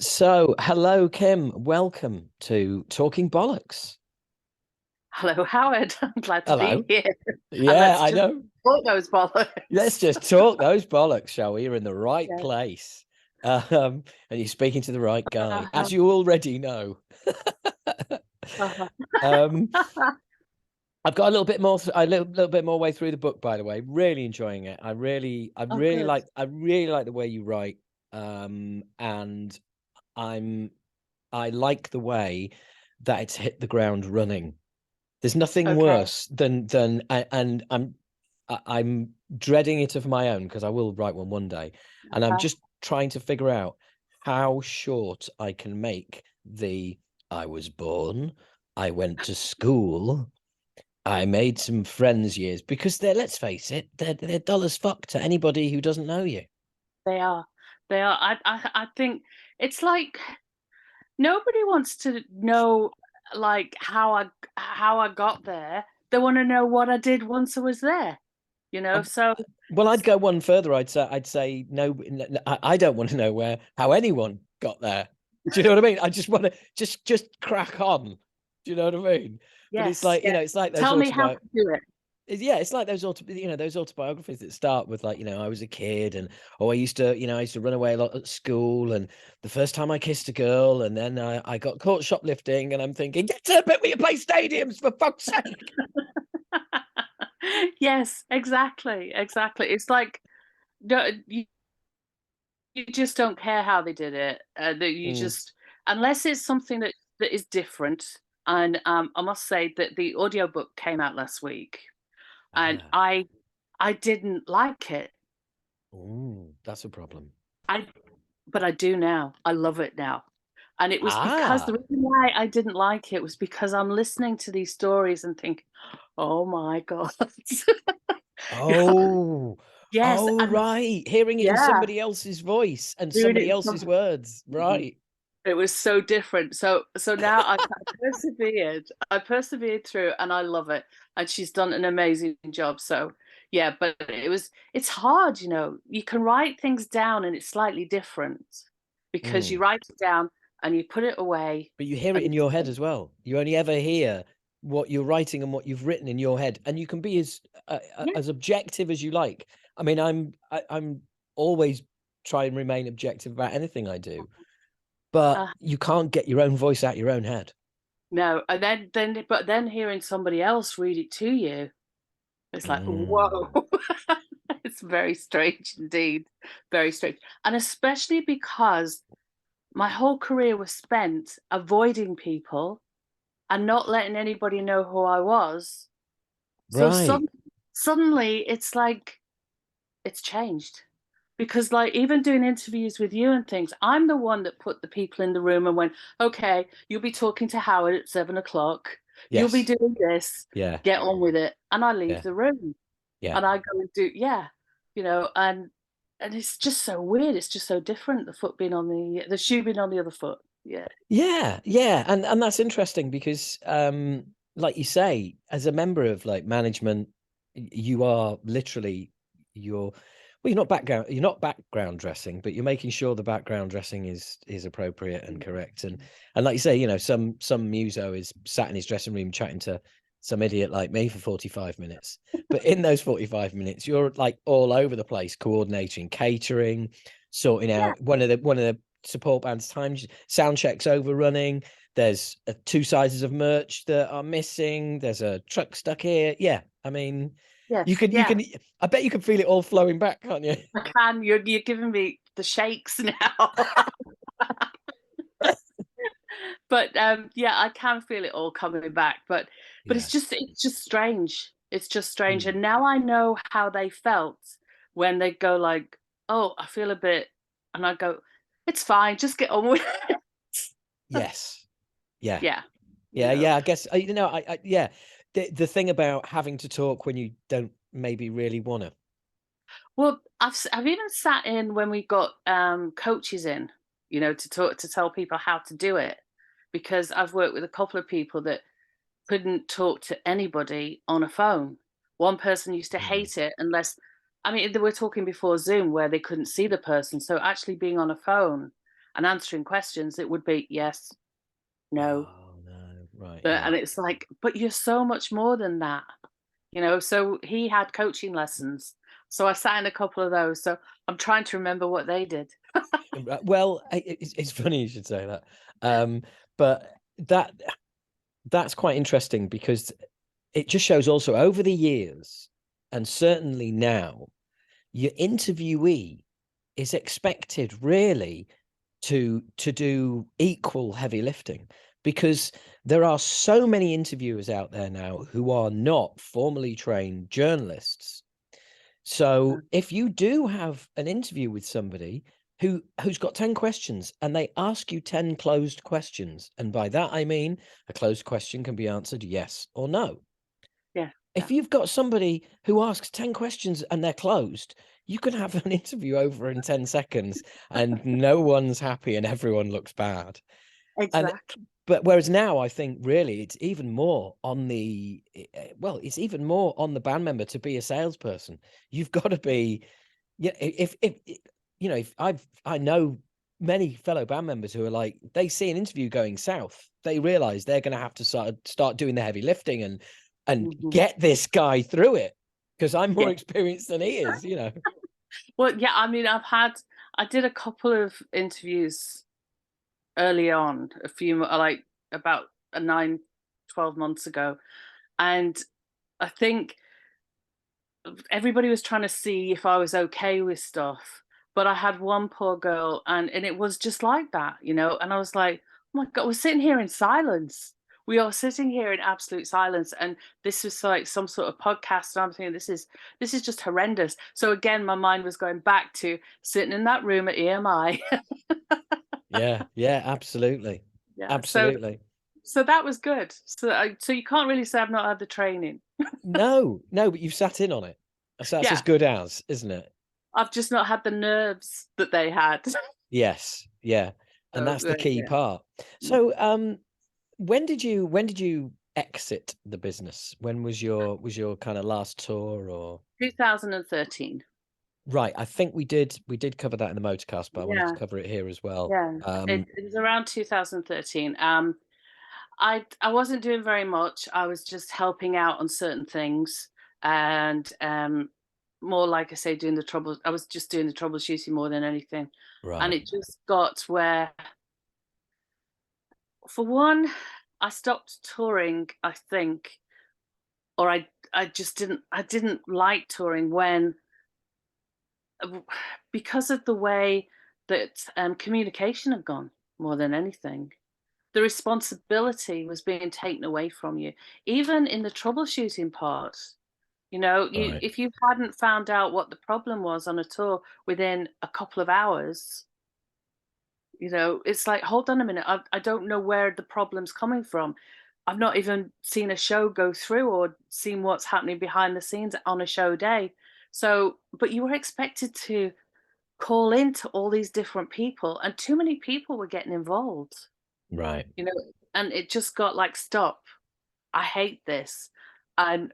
So, hello, Kim. Welcome to Talking Bollocks. Hello, Howard. I'm glad to be Hello. here. And Yeah, let's I just know. talk those Let's bollocks. just talk those bollocks, shall we? You're in the right Yeah. place. And you're speaking to the right guy, Uh-huh. as you already know. Uh-huh. Um, I've got a little bit more way through the book, by the way. Really enjoying it. Oh, good. I really like the way you write. And I'm, I like the way that it's hit the ground running. There's nothing Okay. worse and I'm dreading it of my own because I will write one day, and I'm Uh, just trying to figure out how short I can make the I was born, I went to school, I made some friends years, because they're, let's face it, they're dull as fuck to anybody who doesn't know you. they are. They are. I think it's like nobody wants to know like how I got there. They want to know what I did once I was there, you know? Um, So well, I'd go one further. I'd say no. I don't want to know how anyone got there. Do you know what I mean? I just want to just crack on. Do you know what I mean? But it's yes, like, yes. it's like those Tell me how to do it. yeah, it's like those autobiographies that start with, like, I was a kid, and I used to, I used to run away a lot at school, and the first time I kissed a girl, and then I got caught shoplifting, and I'm thinking, get to the bit where you play stadiums, for fuck's sake. Yes, exactly, exactly. It's like no, you just don't care how they did it. That you Mm. just unless it's something that is different. And I must say that the audiobook came out last week, and Ah, I didn't like it. ooh, that's a problem. I but I do now. I love it now. And it was because the Ah. reason why I didn't like it was because I'm listening to these stories and think, oh my God. Oh, Yes, oh, and right. Hearing it in yeah, somebody else's voice and doing somebody it. else's words. Right. It was so different. So now I persevered. I persevered through and I love it. And she's done an amazing job. So yeah, but it's hard, you know. You can write things down and it's slightly different because you Mm. write it down and you put it away But you hear it and in your head as well. You only ever hear what you're writing and what you've written in your head, and you can be yeah. as objective as you like. I mean, I'm always try and remain objective about anything I do, but Uh, you can't get your own voice out your own head. no, and then hearing somebody else read it to you, it's like, whoa. Mm. It's very strange indeed. Very strange. And especially because my whole career was spent avoiding people and not letting anybody know who I was. So Right. suddenly it's like it's changed. Because like even doing interviews with you and things, I'm the one that put the people in the room and went, okay, you'll be talking to Howard at 7 o'clock. You'll be Yes. doing this. Yeah. Get on with it. And I leave Yeah. the room Yeah. and I go and do, yeah, and it's just so weird. It's just so different. The foot being on the shoe being on the other foot. Yeah. Yeah, yeah, and that's interesting because, like you say, as a member of, like, management, you are literally you're well, you're not background dressing, but you're making sure the background dressing is appropriate and correct. And like you say, some muso is sat in his dressing room chatting to some idiot like me for 45 minutes. But in those 45 minutes, you're like all over the place, coordinating catering, sorting Yeah. out one of the support band's time sound checks overrunning. There's two sizes of merch that are missing. There's a truck stuck here. Yeah, I mean, you Yes. can you Yeah. can. I bet you can feel it all flowing back, can't you? I can. You're giving me the shakes now. But yeah, I can feel it all coming back. But Yeah. it's just strange. It's just strange. Mm. And now I know how they felt when they go like, "Oh, I feel a bit," and I go, "It's fine. Just get on with it." Yes. Yeah. Yeah, you Yeah. know. Yeah. I guess yeah. The thing about having to talk when you don't maybe really want to. Well, I've even sat in when we got coaches in, to talk to tell people how to do it, because I've worked with a couple of people that couldn't talk to anybody on a phone. One person used to Mm. hate it they were talking before Zoom where they couldn't see the person. So actually being on a phone and answering questions, it would be yes, no. Oh no, right, But, yeah. and it's like, but you're so much more than that, you know? So he had coaching lessons. So I sat in a couple of those. So I'm trying to remember what they did. Well, it's funny you should say that. But that's quite interesting, because it just shows also over the years, and certainly now, your interviewee is expected really to do equal heavy lifting, because there are so many interviewers out there now who are not formally trained journalists. So if you do have an interview with somebody who's got 10 questions and they ask you 10 closed questions, and by that I mean a closed question can be answered yes or no. Yeah. If you've got somebody who asks 10 questions and they're closed, you can have an interview over in 10 seconds and no one's happy and everyone looks bad. And Exactly. but whereas now I think really it's even more on the well, it's even more on the band member to be a salesperson. You've got to be, yeah. If you know, if I know many fellow band members who are like, they see an interview going south, they realize they're going to have to start doing the heavy lifting and Mhm. get this guy through it, because I'm more Yeah. experienced than he is. You know. Well, yeah, I mean, I did a couple of interviews early on, like about 9, 12 months ago. And I think everybody was trying to see if I was okay with stuff. But I had one poor girl, and it was just like that, you know. And I was like, oh my God, we're sitting here in silence. We are sitting here in absolute silence. And this was like some sort of podcast. And I'm thinking, this is just horrendous. So again, my mind was going back to sitting in that room at EMI. Yeah, yeah, absolutely, Yeah. So absolutely. so that was good. So you can't really say I've not had the training. No, no, but you've sat in on it. So that's as Yeah. good as, isn't it? I've just not had the nerves that they had. Yes, yeah, and So that's the key yeah. part. So, when did you exit the business? When was your kind of last tour, or 2013. right? I think we did cover that in the Motorcast, but I wanted to Yeah, cover it here as well. yeah. It was around 2013. I wasn't doing very much. I was just helping out on certain things, and more like I say, doing the trouble. I was just doing the troubleshooting more than anything, and Right, it just got where, for one, I stopped touring, I think, or I just didn't like touring when, because of the way that communication had gone more than anything. The responsibility was being taken away from you, even in the troubleshooting part. You know, you right, if you hadn't found out what the problem was on a tour within a couple of hours, you know, it's like, hold on a minute, I don't know where the problem's coming from. I've not even seen a show go through or seen what's happening behind the scenes on a show day. So, but you were expected to call into all these different people, and too many people were getting involved, right. you know, and it just got like, stop. I hate this. And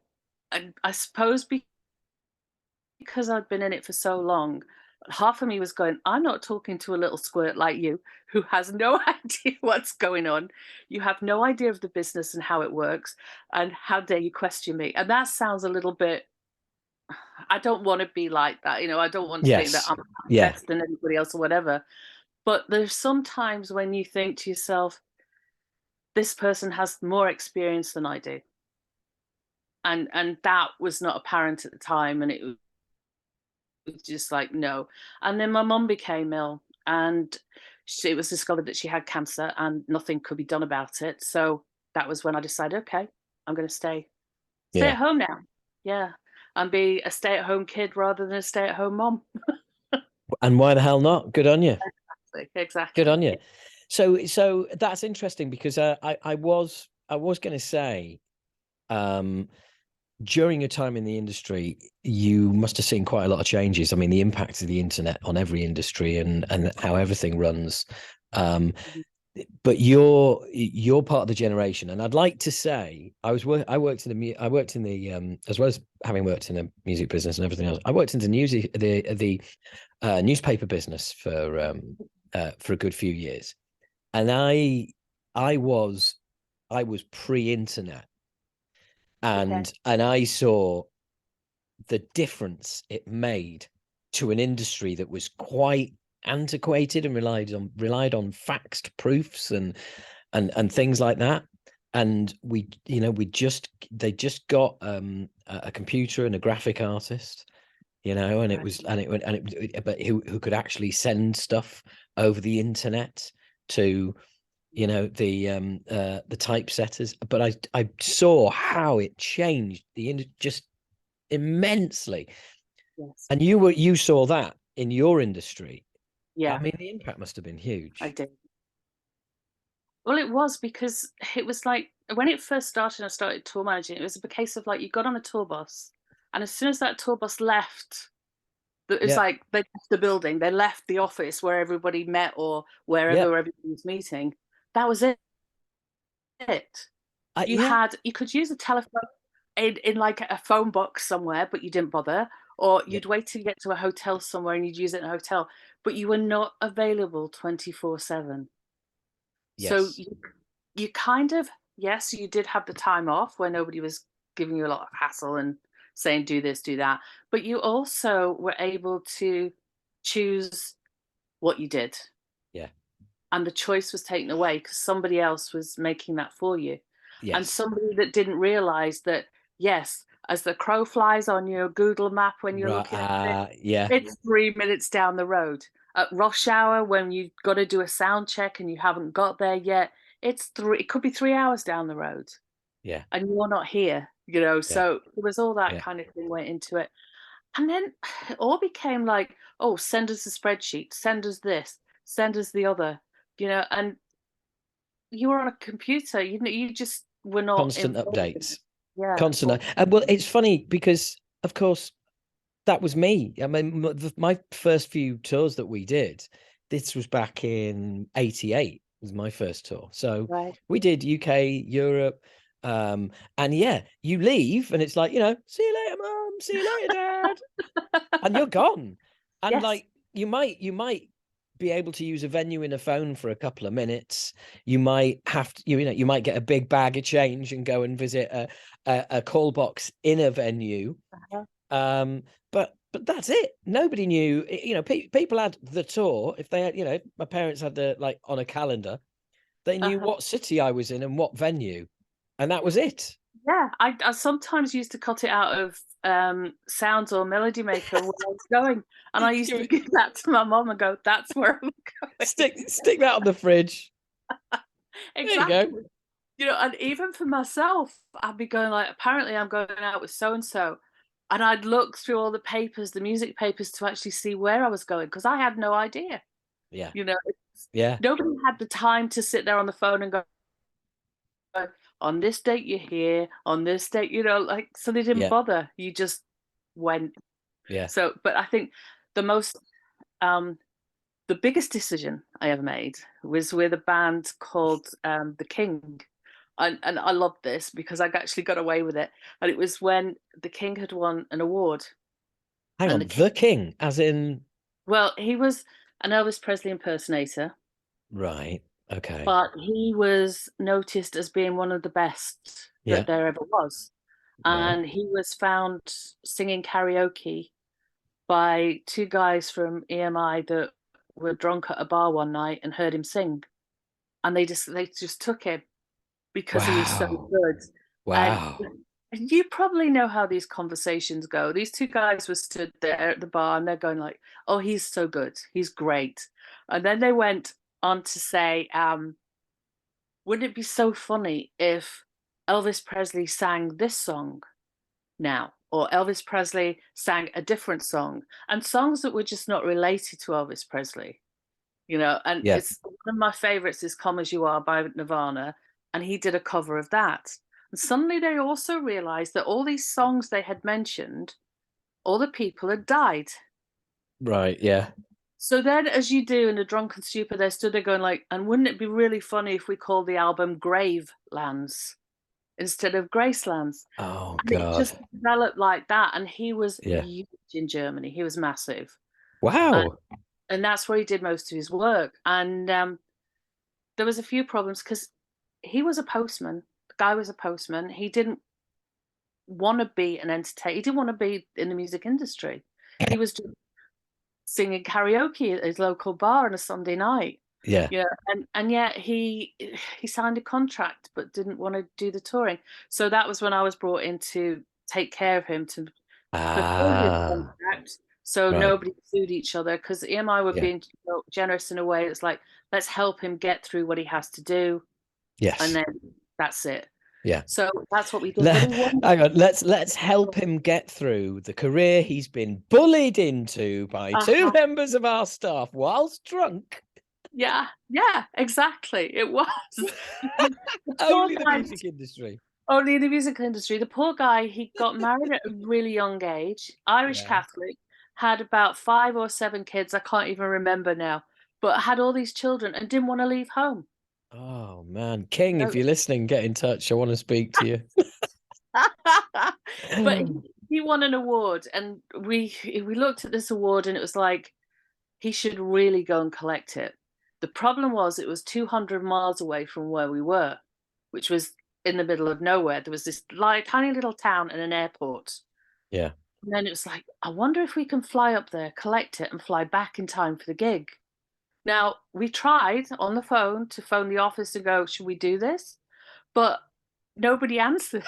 I suppose because I'd been in it for so long, half of me was going, I'm not talking to a little squirt like you who has no idea what's going on. You have no idea of the business and how it works. And how dare you question me? And that sounds a little bit, I don't want to be like that. You know, I don't want to think that Yes, I'm yeah, better than anybody else or whatever. But there's some times when you think to yourself, this person has more experience than I do. And that was not apparent at the time. And it was just like, no. And then my mum became ill, and it was discovered that she had cancer and nothing could be done about it. So that was when I decided, okay, I'm going to stay yeah. at home now. Yeah. And be a stay at home kid rather than a stay at home mom. And why the hell not? Good on you. Good Exactly. on you. Yeah. So that's interesting, because I was going to say, um, during your time in the industry, you must have seen quite a lot of changes. I mean, the impact of the internet on every industry and how everything runs. Um, Mhm. but you're part of the generation, and I'd like to say I worked in the as well as having worked in the music business and everything else. I worked in the newspaper business for for a good few years, and I was pre-internet, Okay. and I saw the difference it made to an industry that was quite antiquated and relied on faxed proofs and things like that. And they just got a computer and a graphic artist, and it Right. was but who could actually send stuff over the internet to the typesetters. But I saw how it changed just immensely. Yes. And you saw that in your industry. I Yeah, mean, the impact must have been I huge. did. Well, it was because it was like when it first started, I started tour managing. It was a case of like you got on a tour bus, and as soon as that tour bus left, it was Yeah, like they left the building, they left the office where everybody met or yeah, wherever everybody was meeting. That was it. yeah, You could use a telephone in like a phone box somewhere, but you didn't bother, or yeah, you'd wait till you get to a hotel somewhere and you'd use it in a hotel, but you were not available 24/7. So yes, you kind of, yes, you did have the time off where nobody was giving you a lot of hassle and saying do this, do that, but you also were able to choose what you did, yeah, and the choice was taken away because somebody else was making that for you. And yes, somebody that didn't realize that, yes, as the crow flies on your Google map when you're right, looking at it, yeah, it's 3 minutes down the road. At rush hour, when you've got to do a sound check and you haven't got there yet, it could be 3 hours down the road yeah, and you're not here, you know. yeah, So there was all that yeah, kind of thing went into it. And then it all became like, oh, send us a spreadsheet, send us this, send us the other, and you were on a computer, you just were not constant involved in updates, it. Yeah, constant. And well, it's funny because, of course, that was me. I mean, my first few tours that we did, this was back in '88. Was my first tour. So right. we did UK, Europe, and yeah, you leave and it's like, see you later, mum, see you later, dad, and you're gone. And Yes. like you might be able to use a venue in a phone for a couple of minutes. You might have to, you might get a big bag of change and go and visit a call box in a venue. Uh-huh. But that's it. Nobody knew. People had the tour. If they had, my parents had the like on a calendar. They knew Uh-huh. what city I was in and what venue, and that was it. Yeah, I sometimes used to cut it out of sounds or melody maker where I was going, and I used to give that to my mom and go, "That's where I'm going." Stick that on the fridge. There you go. Exactly. And even for myself, I'd be going like, apparently I'm going out with so and so. And I'd look through all the papers, the music papers, to actually see where I was going because I had no idea. Yeah, You know, yeah, nobody had the time to sit there on the phone and go, on this date you're here, on this date, like, so they didn't yeah, bother. You just went. yeah. So, but I think the most, um, the biggest decision I ever made was with a band called The King. And I loved this because I actually got away with it. And it was when The King had won an award. Hang And on, the King, as in well, he was an Elvis Presley impersonator, right. Okay. but he was noticed as being one of the best that Yeah. there ever was. Right. And he was found singing karaoke by two guys from EMI that were drunk at a bar one night and heard him sing. And they just took him because he was so Wow. good. And Wow. you probably know how these conversations go. These two guys were stood there at the bar and they're going like, "Oh, he's so good. He's great." And then they went on to say, wouldn't it be so funny if Elvis Presley sang this song now? Or Elvis Presley sang a different song and songs that were just not related to Elvis Presley, and Yeah. it's one of my favorites is Come As You Are by Nirvana, and he did a cover of that. And suddenly they also realized that all these songs they had mentioned, all the people had died. Right. Yeah. So then, as you do in a drunken stupor, they stood there going like, and wouldn't it be really funny if we called the album Gravelands instead of Gracelands? Oh And it God. just developed like that. And he was Yeah. huge in Germany. He was massive. And Wow. and that's where he did most of his work. And there was a few problems because he was a postman. The guy was a postman. He didn't want to be an entertainer. He didn't want to be in the music industry. He was just singing karaoke at his local bar on a Sunday night. Yeah. Yeah, and yet he signed a contract but didn't want to do the touring. So that was when I was brought in to take care of him, to fulfill his Ah, contract, so right. nobody sued each other, because EMI were Yeah. being, generous in a way. It's like, let's help him get through what he has to do, and Yes. then that's it. Yeah. So that's what we did. But he won. Hang on, let's help him get through the career he's been bullied into by two Uh-huh. members of our staff whilst drunk. Yeah, yeah, exactly. It was. The poor Only the guy, music industry. only in the music industry. The poor guy, he got married at a really young age, Irish Yeah. Catholic, had about 5 or 7 kids, I can't even remember now, but had all these children and didn't want to leave home. Oh man, King, if So, you're listening, get in touch. I want to speak to you. but he won an award, and we looked at this award, and it was like, he should really go and collect it. The problem was it was 200 miles away from where we were, which was in the middle of nowhere. There was this like tiny little town and an airport. Yeah. And then it was like, I wonder if we can fly up there, collect it, and fly back in time for the gig. Now, we tried on the phone to phone the office and go, should we do this? But nobody answered.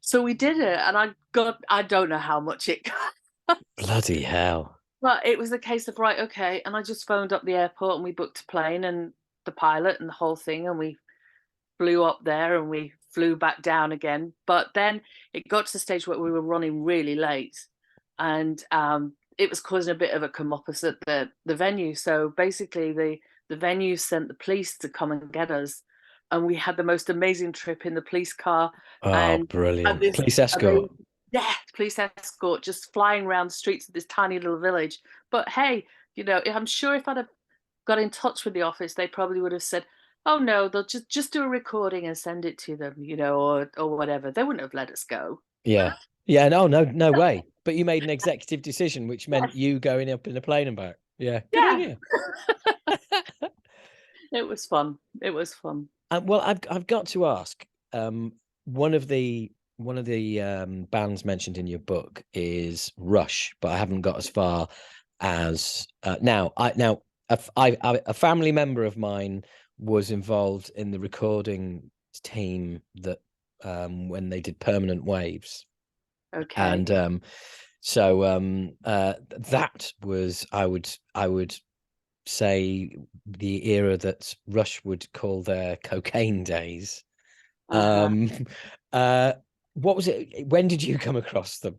So we did it. And I don't know how much it got. Bloody hell. But it was a case of, right, okay. And I just phoned up the airport and we booked a plane and the pilot and the whole thing. And we flew up there and we flew back down again. But then it got to the stage where we were running really late, and it was causing a bit of a commoppus at the venue. So basically, the venue sent the police to come and get us, and we had the most amazing trip in the police car, Oh, and had brilliant. this Police escort. amazing, yeah, police escort just flying around the streets of this tiny little village. But hey, I'm sure if I'd have got in touch with the office, they probably would have said, "Oh no, they'll just do a recording and send it to them," or whatever. They wouldn't have let us go. Yeah. Yeah, no way. But you made an executive decision, which meant Yes. you going up in a plane and back. Yeah. Good on Yeah, you. it was fun. It was fun. Well, I've got to ask. One of the bands mentioned in your book is Rush, but I haven't got as far as now. A family member of mine was involved in the recording team that when they did Permanent Waves, Okay. and that was I would say the era that Rush would call their cocaine days. Uh-huh. What was it? When did you come across them?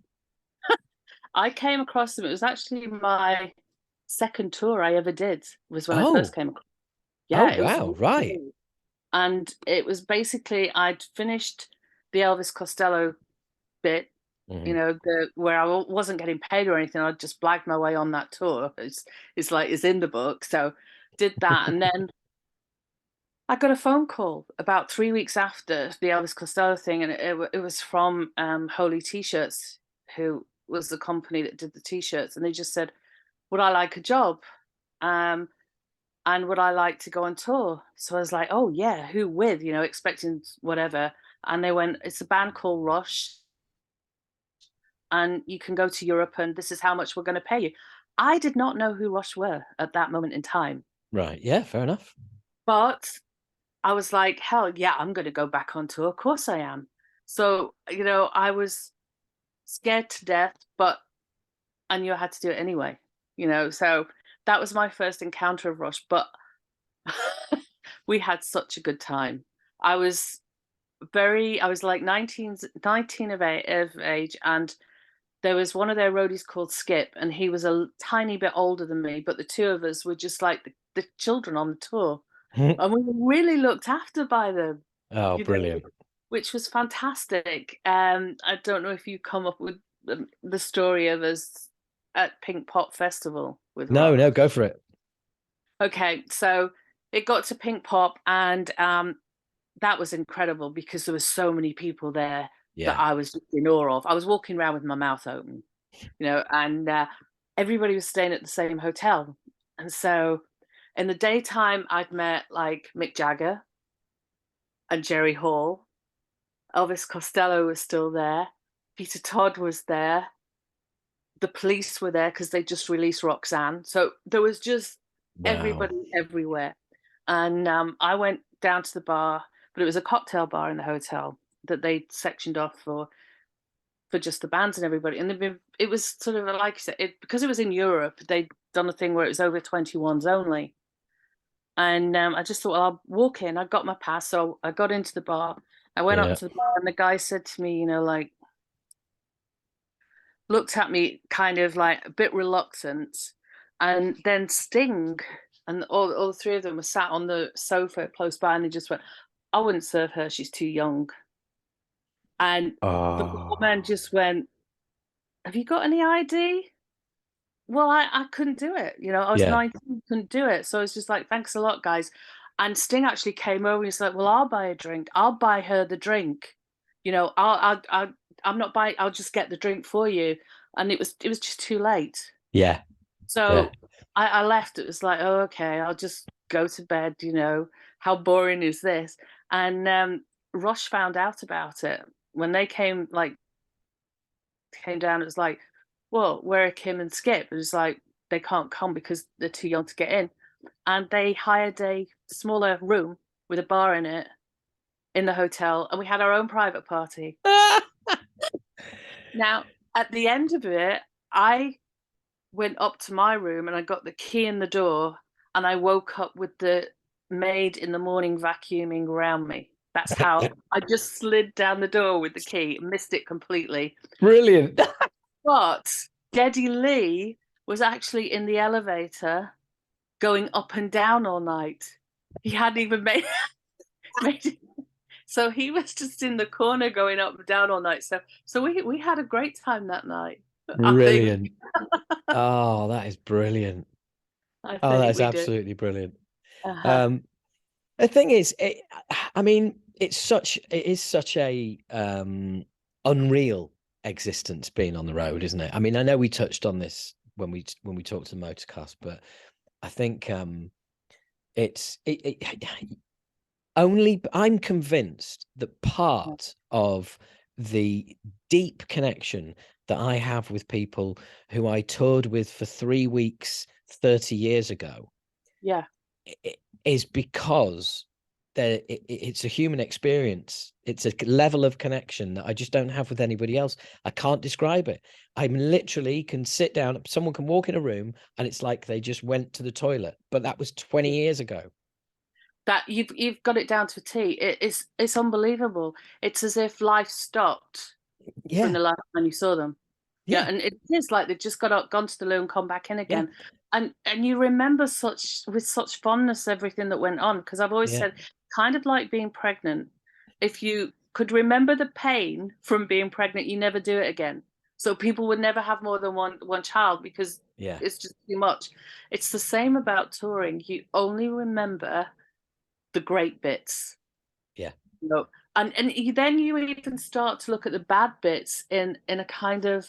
I came across them. It was actually my second tour I ever did, was when I Oh, first came across. oh Yeah, it was wow, really right. cool. And it was basically, I'd finished the Elvis Costello bit, Mhm. where I wasn't getting paid or anything. I just blagged my way on that tour. It's like it's in the book. So did that, and then I got a phone call about 3 weeks after the Elvis Costello thing, and it was from Holy T-shirts, who was the company that did the T-shirts, and they just said, "Would I like a job? Um, and would I like to go on tour?" So I was like, "Oh yeah, who with?" Expecting whatever. And they went, "It's a band called Rush, and you can go to Europe, and this is how much we're going to pay you." I did not know who Rush were at that moment in time, Right. Yeah, fair enough. but I was like, hell yeah, I'm going to go back on tour. Of course I am. So, I was scared to death, but I knew I had to do it anyway, So that was my first encounter of Rush, but we had such a good time. I was I was like 19 of age, and there was one of their roadies called Skip, and he was a tiny bit older than me, but the two of us were just like the children on the tour. And we were really looked after by them, Oh, you know, brilliant. which was fantastic. I don't know if you come up with the story of us at Pink Pop Festival with No, Rush. no, go for it. Okay, so it got to Pink Pop, and that was incredible because there were so many people there that Yeah. I was just in awe of. I was walking around with my mouth open, and everybody was staying at the same hotel. And so in the daytime, I'd met like Mick Jagger and Jerry Hall. Elvis Costello was still there. Peter Todd was there. The Police were there because they just released Roxanne. So there was just Wow. everybody everywhere. And I went down to the bar, but it was a cocktail bar in the hotel that they sectioned off for just the bands and everybody. And it was sort of like I said, because it was in Europe, they'd done a thing where it was over 21s only. And I just thought, well, I'll walk in. I got my pass, so I got into the bar. I went up Yeah. to the bar, and the guy said to me, like, looked at me kind of like a bit reluctant. And then Sting and all the three of them were sat on the sofa close by, and they just went, I wouldn't serve her. She's too young. And the woman Oh, just went, have you got any ID? Well, I couldn't do it. I was yeah. 19, couldn't do it. So it's just like, thanks a lot, guys. And Sting actually came over and he's like, well, I'll buy a drink. I'll buy her the drink. I'm not buying, I'll just get the drink for you. And it was just too late. Yeah. Yeah. So I left. It was like, oh, okay, I'll just go to bed. How boring is this? And Rush found out about it when they came down. It was like, well, where are Kim and Skip? It was like they can't come because they're too young to get in, and they hired a smaller room with a bar in it in the hotel, and we had our own private party. Now, at the end of it, I went up to my room and I got the key in the door, and I woke up with the maid in the morning vacuuming around me. That's how I just slid down the door with the key, missed it completely. Brilliant. But Geddy Lee was actually in the elevator going up and down all night. He hadn't even made it. So he was just in the corner going up and down all night. So we had a great time that night. I think Brilliant. Oh, that is brilliant. I Oh, that think is we did. absolutely brilliant. Uh-huh. Um, the thing is, I mean, it is such a unreal existence being on the road, isn't it? I mean, I know we touched on this when we talked to Motorcast, but I think it's only I'm convinced that part of the deep connection that I have with people who I toured with for 3 weeks 30 years ago Yeah. is because it's a human experience. It's a level of connection that I just don't have with anybody else. I can't describe it. I literally can sit down, someone can walk in a room and it's like they just went to the toilet, but that was 20 years ago. That you've got it down to a T. It's unbelievable. It's as if life stopped from Yeah. the last time you saw them. Yeah, Yeah. and it is like they've just got up, gone to the loo and come back in Yeah. again. And you remember with such fondness everything that went on. Because I've always Yeah. said, kind of like being pregnant. If you could remember the pain from being pregnant, you never do it again. So people would never have more than one child because Yeah. it's just too much. It's the same about touring. You only remember the great bits. Yeah. No, then you even start to look at the bad bits in a kind of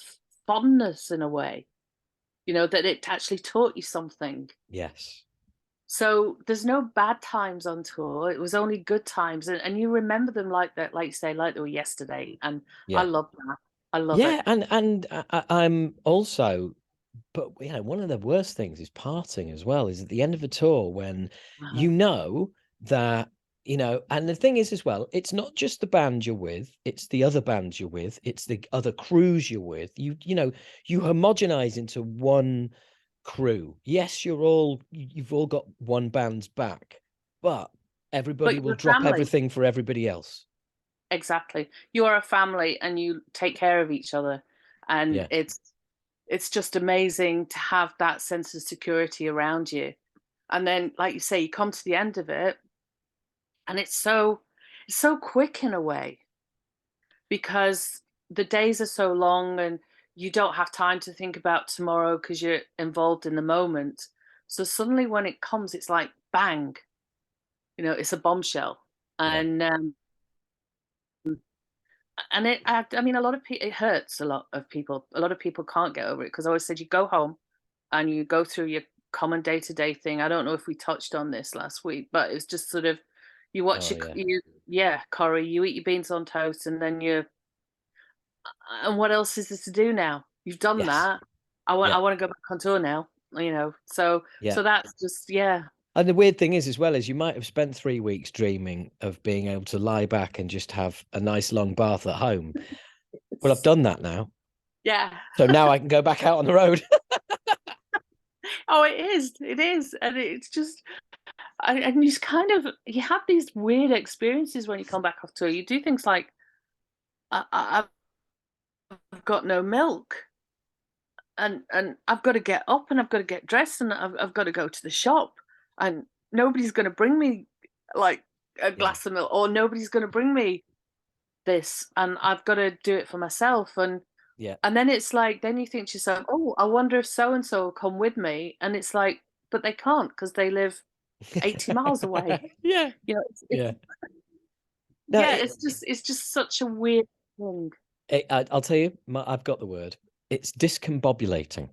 fondness in a way, that it actually taught you something. Yes. So there's no bad times on tour. It was only good times, and you remember them like that, like you say, like they were yesterday. And I Yeah. love that. I love it. Yeah. And I'm also, but one of the worst things is parting as well, is at the end of a tour when Uh-huh. you know that, and the thing is as well, it's not just the band you're with, it's the other bands you're with, it's the other crews you're with. You homogenize into one crew. Yes, you've all got one band's back, but everybody But will you're drop family. everything for everybody else. Exactly. You are a family, and you take care of each other, and Yeah. it's just amazing to have that sense of security around you. And then, like you say, you come to the end of it, and it's so quick in a way because the days are so long, and you don't have time to think about tomorrow because you're involved in the moment. So suddenly, when it comes, it's like bang, it's a bombshell. Yeah. And I mean, a lot of people, it hurts a lot of people. A lot of people can't get over it because I always said you go home and you go through your common day-to-day thing. I don't know if we touched on this last week, but it's just sort of you watch Oh yeah. curry, you eat your beans on toast, and then and what else is there to do now? You've done Yes. that. I Yeah. want to go back on tour now, you know. So Yeah. that's just And the weird thing is, as well, as you might have spent 3 weeks dreaming of being able to lie back and just have a nice long bath at home. Well, I've done that now. yeah. So now I can go back out on the road. Oh, it is, and it's just, and you kind of you have these weird experiences when you come back off tour. You do things like I've got no milk, and I've got to get up and I've got to get dressed and I've got to go to the shop, and nobody's going to bring me like a Yeah. glass of milk, or nobody's going to bring me this, and I've got to do it for myself. Yeah. And then it's like, then you think to yourself, oh, I wonder if so and so will come with me, and it's like, but they can't because they live 80 miles away. Yeah. You know, Yeah. No, yeah, it's just such a weird thing. I'll tell you, I've got the word. It's discombobulating.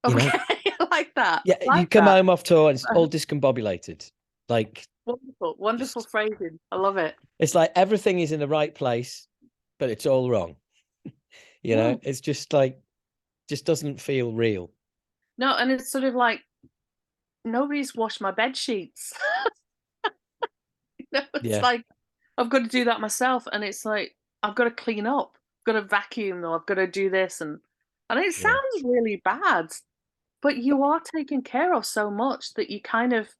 You know, Okay, I like that. yeah, I you like come that. home off tour and it's all discombobulated. Like, Wonderful, wonderful just, phrasing. I love it. it's like everything is in the right place, but it's all wrong. You know, Mm. it's just like, just doesn't feel real. No, and it's sort of like nobody's washed my bed sheets. You know, it's Yeah. like I've got to do that myself, and it's like I've got to clean up, I've got to vacuum, or I've got to do this, and it Yeah. sounds really bad, but you are taken care of so much that you kind of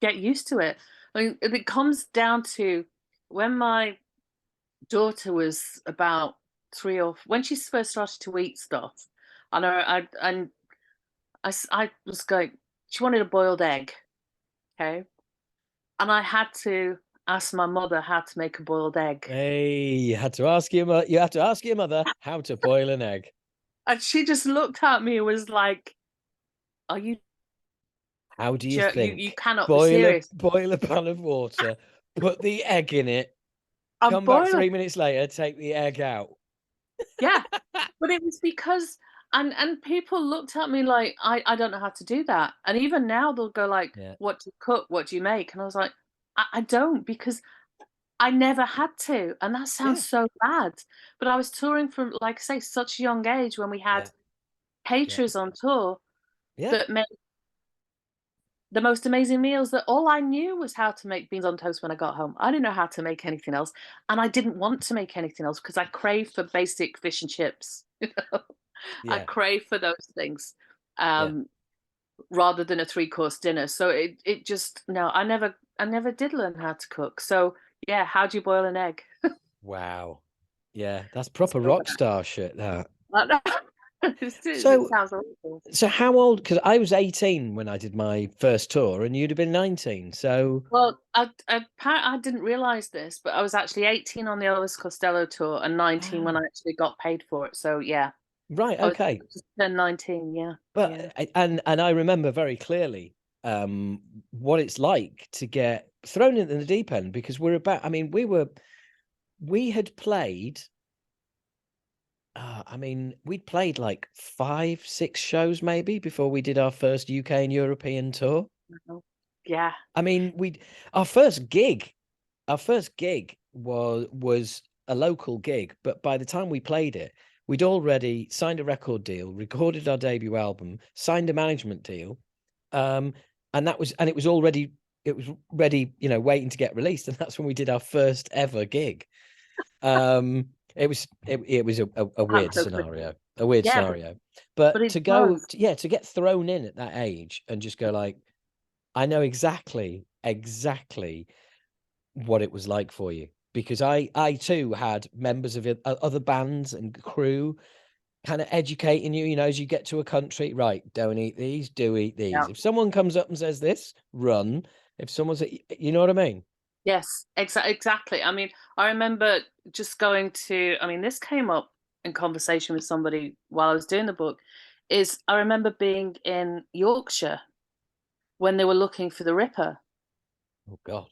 get used to it. I mean, it comes down to when my daughter was about when she first started to eat stuff. I know I was going. She wanted a boiled egg, okay, and I had to ask my mother how to make a boiled egg, Hey, you had to ask your you have to ask your mother how to boil an egg. and she just looked at me and was like, "Are you How do you you think? cannot be serious." Boil a pan of water, put the egg in it, I'm come back boiling. 3 minutes later, take the egg out. Yeah, but it was because and people looked at me like I don't know how to do that. And even now they'll go like, Yeah. "What do you cook? What do you make?" And I was like, I don't because I never had to. And that Yeah. sounds so bad. But I was touring from, like I say, such a young age when we Yeah. had Yeah. caterers on tour Yeah. that made the most amazing meals, that all I knew was how to make beans on toast when I got home. I didn't know how to make anything else. And I didn't want to make anything else because I crave for basic fish and chips. You know? I Yeah. crave for those things, Yeah. um, rather than a three-course dinner. So it just no, I never did learn how to cook. So yeah, how do you boil an egg? Wow. Yeah, that's proper So rock star shit, that. bad. It So sounds awful. so how old? Because I was 18 when I did my first tour, and you'd have been 19. So Well, I didn't realize this, but I was actually 18 on the Elvis Costello tour and 19 when I ah, actually got paid for it. So yeah, right, I was okay. just turned 19. Yeah, yeah. But and I remember very clearly what it's like to get thrown in the deep end, because we're about, I mean, we had played I mean, we'd played like 5, 6 shows maybe before we did our first UK and European tour. Mhm. Yeah. I mean, our first gig was a local gig, but by the time we played it, we'd already signed a record deal, recorded our debut album, signed a management deal, um, and it was ready, waiting to get released, and that's when we did our first ever gig. It was a weird That's so quickly. scenario, a weird Yeah, scenario. but But it to go, does. yeah, to get thrown in at that age and just go like, I know exactly what it was like for you, because I too had members of other bands and crew kind of educating you, as you get to a country, right? Don't eat these, do eat Yeah. these. If someone comes up and says this, run. If someone's, you know what I mean? Yes, exactly. I mean, I remember just going to, I mean, this came up in conversation with somebody while I was doing the book, is I remember being in Yorkshire when they were looking for the Ripper. Oh God,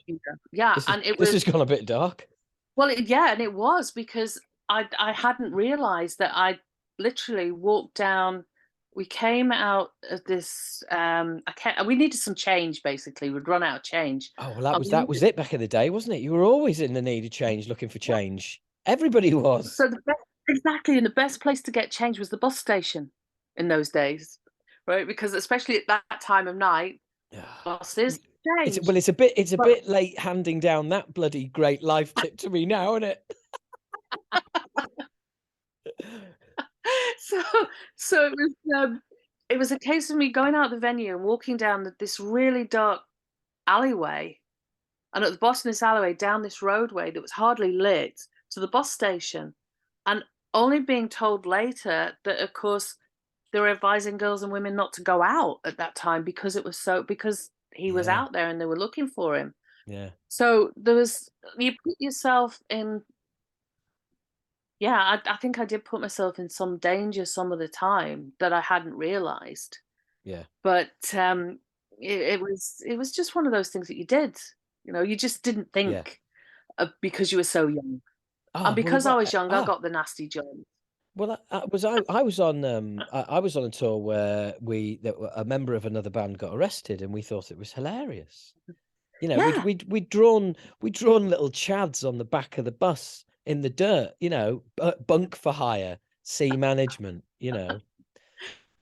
Yeah, this is and it this was, has gone a bit dark. well, yeah, and it was because I hadn't realized that I literally walked down we came out of this. We needed some change. Basically, we'd run out of change. Oh, well, We that was needed, it back in the day, wasn't it? You were always in the need of change, looking for change. Everybody was. so exactly, and the best place to get change was the bus station in those days, right? Because especially at that time of night, buses change. It's a But bit late handing down that bloody great life tip to me now, isn't it? so so it was a case of me going out the venue and walking down this really dark alleyway, and at the bottom of this alleyway, down this roadway that was hardly lit, to the bus station, and only being told later that, of course, they were advising girls and women not to go out at that time because he was Yeah, out there and they were looking for him. yeah, So you put yourself in. Yeah, I think I did put myself in some danger some of the time that I hadn't realized. yeah, But it was just one of those things that you did. You just didn't yeah. think, because you were so young. And Oh, well, because I was young, I got the nasty job. well, I was on I was on a tour where a member of another band got arrested, and we thought it was hilarious. You know, Yeah. we'd drawn little chads on the back of the bus in the dirt. You know, bunk for hire, sea management. You know,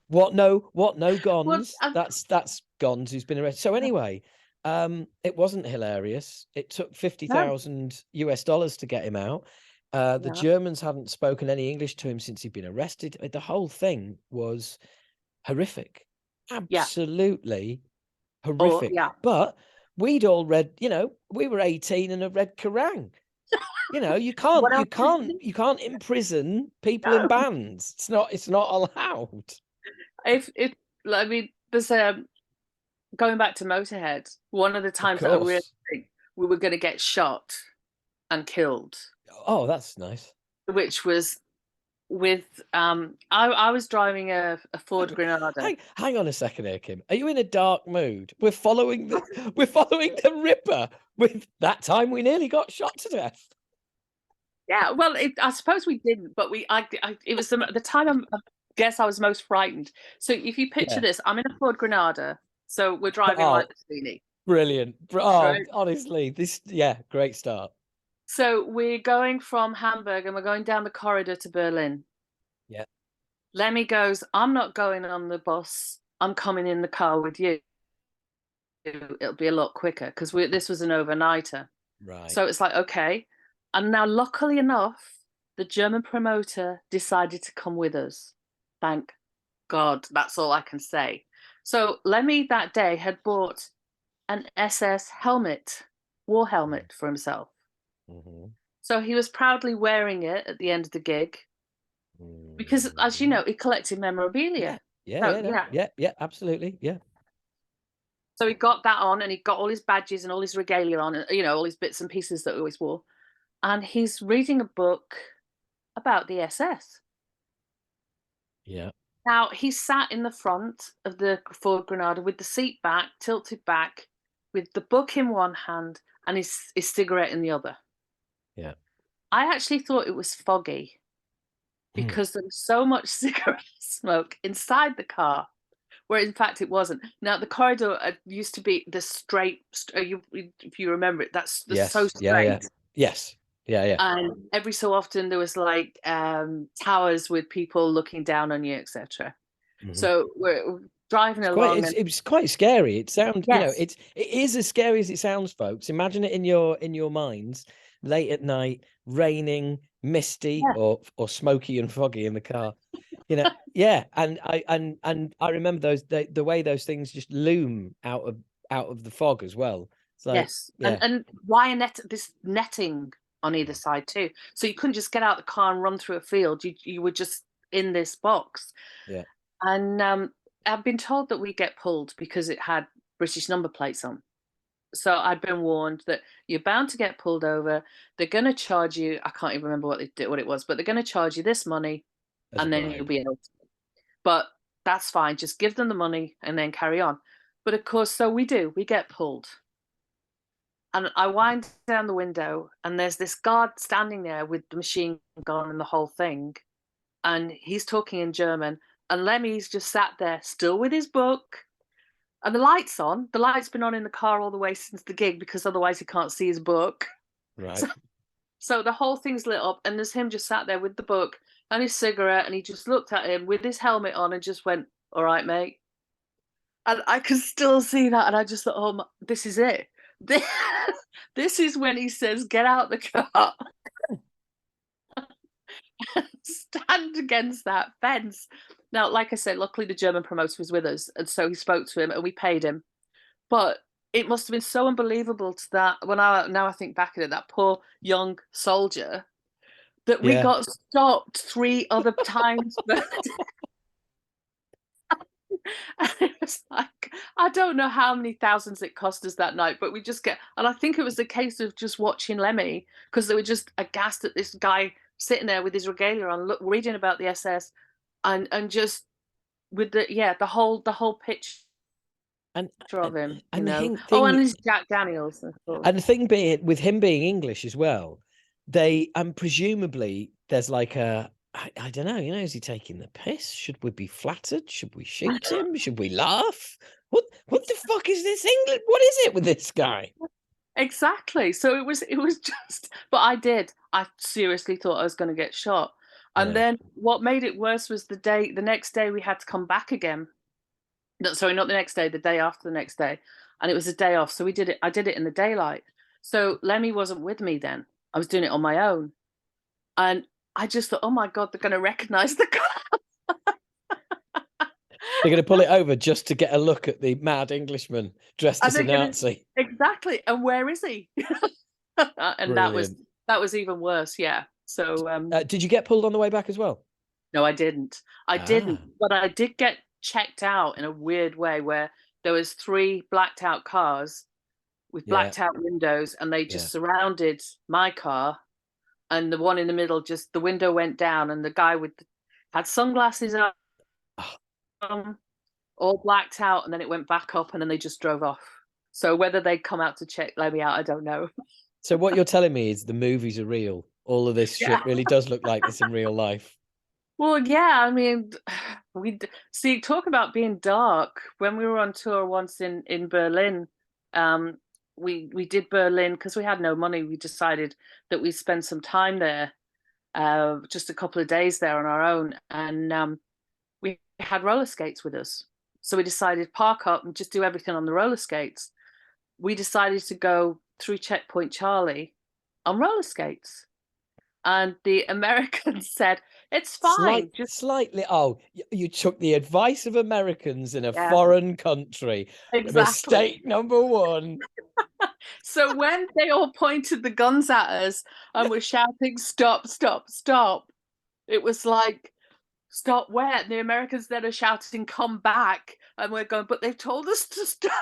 what no Well, Gons. That's Gons who's been arrested. So anyway, it wasn't hilarious. It took no, $50,000 to get him out. The yeah, Germans hadn't spoken any English to him since he'd been arrested. The whole thing was horrific, yeah. absolutely Oh, horrific. yeah. But we'd all read, we were 18 and had read Kerrang. What else did you do? You can't imprison people in No. bands. It's not allowed. If I mean, there's going back to Motorhead. One of the Of times that I really course. think we were going to get shot and killed, Oh, that's nice. which was with I was driving a Ford Hang, Granada. hang on a second here, Kim. Are you in a dark mood? We're following the Ripper with that time we nearly got shot to death. Yeah, well, I suppose we didn't, but it was the time I guess I was most frightened. So if you picture Yeah. this, I'm in a Ford Granada, so we're driving like Oh, the Sweeney, brilliant. Oh, right? honestly, yeah, great start. So we're going from Hamburg and we're going down the corridor to Berlin. Yeah. Lemmy goes, I'm not going on the bus. I'm coming in the car with you. It'll be a lot quicker because this was an overnighter. Right. So it's like, okay. And now, luckily enough, the German promoter decided to come with us. Thank God. That's all I can say. So Lemmy that day had bought an SS helmet, war helmet for himself. Mm-hmm. So he was proudly wearing it at the end of the gig because, as you Mm-hmm. know, he collected Yeah. memorabilia. Yeah. So, Yeah. No. yeah. Yeah. Yeah. Absolutely. Yeah. So he got that on and he got all his badges and all his regalia on, and, all his bits and pieces that he always wore. And he's reading a book about the SS. Yeah. Now, he sat in the front of the Ford Granada with the seat back, tilted back, with the book in one hand and his cigarette in the other. Yeah. I actually thought it was foggy Hmm. because there was so much cigarette smoke inside the car, where in fact it wasn't. Now, the corridor used to be the straight, if you remember it, that's so Yes. Yeah. Yeah. straight. Yes. Yeah. Yeah. And every so often there was like towers with people looking down on you, etc. Mm-hmm. So we're driving along, and It was quite scary. yes, It is as scary as it sounds, folks. Imagine it in your minds, late at night, raining, misty, yeah, or smoky and foggy in the car. Yeah. And I remember the way those things just loom out of the fog as well. It's like, yes, and yeah, wire this netting on either side too, so you couldn't just get out the car and run through a field. You were just in this box, yeah, and I've been told that we get pulled because it had British number plates on. So I'd been warned that you're bound to get pulled over. They're going to charge you. I can't even remember what it was, but they're going to charge you this money, as a and then you'll bribe. be able to. But that's fine. Just give them the money and then carry on. But of course, so we do. We get pulled. And I wind down the window, and there's this guard standing there with the machine gun and the whole thing. And he's talking in German. and Lemmy's just sat there, still with his book, and the light's on. The light's been on in the car all the way since the gig because otherwise he can't see his book. Right. So the whole thing's lit up, and there's him just sat there with the book and his cigarette, and he just looked at him with his helmet on and just went, "All right, mate." And I could still see that, and I just thought, "Oh, this is it. This, this is when he says, 'Get out the car.'" Stand against that fence. Now, like I said, luckily the German promoter was with us, and so he spoke to him and we paid him. But it must have been so unbelievable to that when I think back at it, that poor young soldier, that we Yeah. got stopped 3 other times. And it was like, I don't know how many thousands it cost us that night, but we just and I think it was a case of just watching Lemmy because they were just aghast at this guy sitting there with his regalia on, reading about the SS, and just with the whole picture And of him, and the Oh, and thing his Jack Daniels, of course. and the thing being with him being English as well, they and presumably there's like I don't know, is he taking the piss? Should we be flattered? Should we shoot him? Should we laugh? What the fuck is this England? What is it with this guy? Exactly. So it was just, but I seriously thought I was going to get shot. And Yeah. then what made it worse was the next day we had to come back again. No, sorry, not the next day, the day after the next day. And it was a day off. So I did it in the daylight. So Lemmy wasn't with me then. I was doing it on my own. And I just thought, oh my God, they're going to recognize the car. They're going to pull it over just to get a look at the mad Englishman dressed And as a they're going to, Nazi. exactly. And where is he? And Brilliant. that was even worse. Yeah. So, Did you get pulled on the way back as well? no, I didn't. I didn't, Ah, but I did get checked out in a weird way where there was 3 blacked out cars with yeah, blacked out windows, and they yeah. just surrounded my car, and the one in the middle, just the window went down, and the guy had sunglasses Oh, on, all blacked out, and then it went back up, and then they just drove off. So whether they'd come out to let me out, I don't know. so what you're telling me is the movies are real. All of this Yeah. shit really does look like this in real life. Well, yeah, I mean, see, talk about being dark. When we were on tour once in Berlin, um, we did Berlin because we had no money. We decided that we'd spend some time there, just a couple of days there on our own, and we had roller skates with us. So we decided park up and just do everything on the roller skates. We decided to go through Checkpoint Charlie on roller skates, and the Americans said, "It's fine, just." Slightly. Oh, you took the advice of Americans in a Yeah, foreign country. exactly. Mistake number one. So when they all pointed the guns at us and were shouting, "Stop, stop, stop," it was like, "Stop where?" And the Americans then are shouting, "Come back." And we're going, "But they've told us to stop."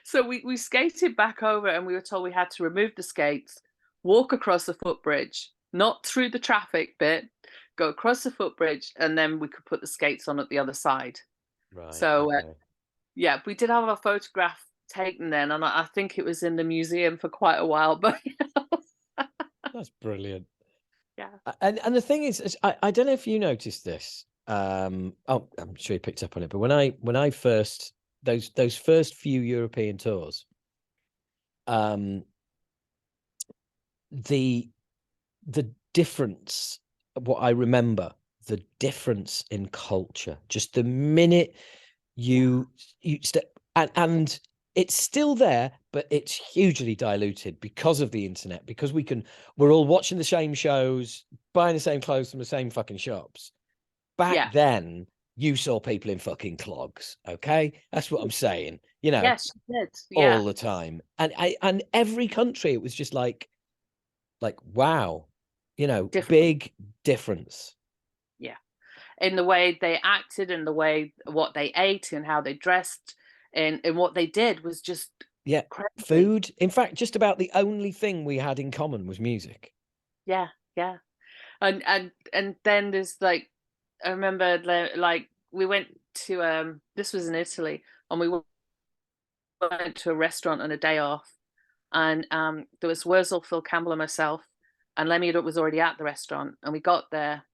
So we skated back over, and we were told we had to remove the skates, walk across the footbridge, not through the traffic bit, go across the footbridge, and then we could put the skates on at the other side. Right. So Okay. yeah, we did have a photograph taken then, and I think it was in the museum for quite a while. But That's brilliant. yeah, And the thing is I don't know if you noticed this. Oh, I'm sure you picked up on it. But when I first those first few European tours, um, the the difference, what I remember, the difference in culture, just the minute you step and it's still there, but it's hugely diluted because of the internet, because we're all watching the same shows, buying the same clothes from the same fucking shops. Back yeah, then, you saw people in fucking clogs. Okay, that's what I'm saying. yes, she did. Yeah, All the time, and every country, it was just like wow, different. big difference. Yeah, in the way they acted, and the way what they ate, and how they dressed, and what they did was just Yeah, crazy. food. In fact, just about the only thing we had in common was music. Yeah, yeah, and then there's like, I remember like we went to this was in Italy, and we went to a restaurant on a day off, and there was Wurzel, Phil Campbell, and myself, and Lemmy was already at the restaurant, and we got there,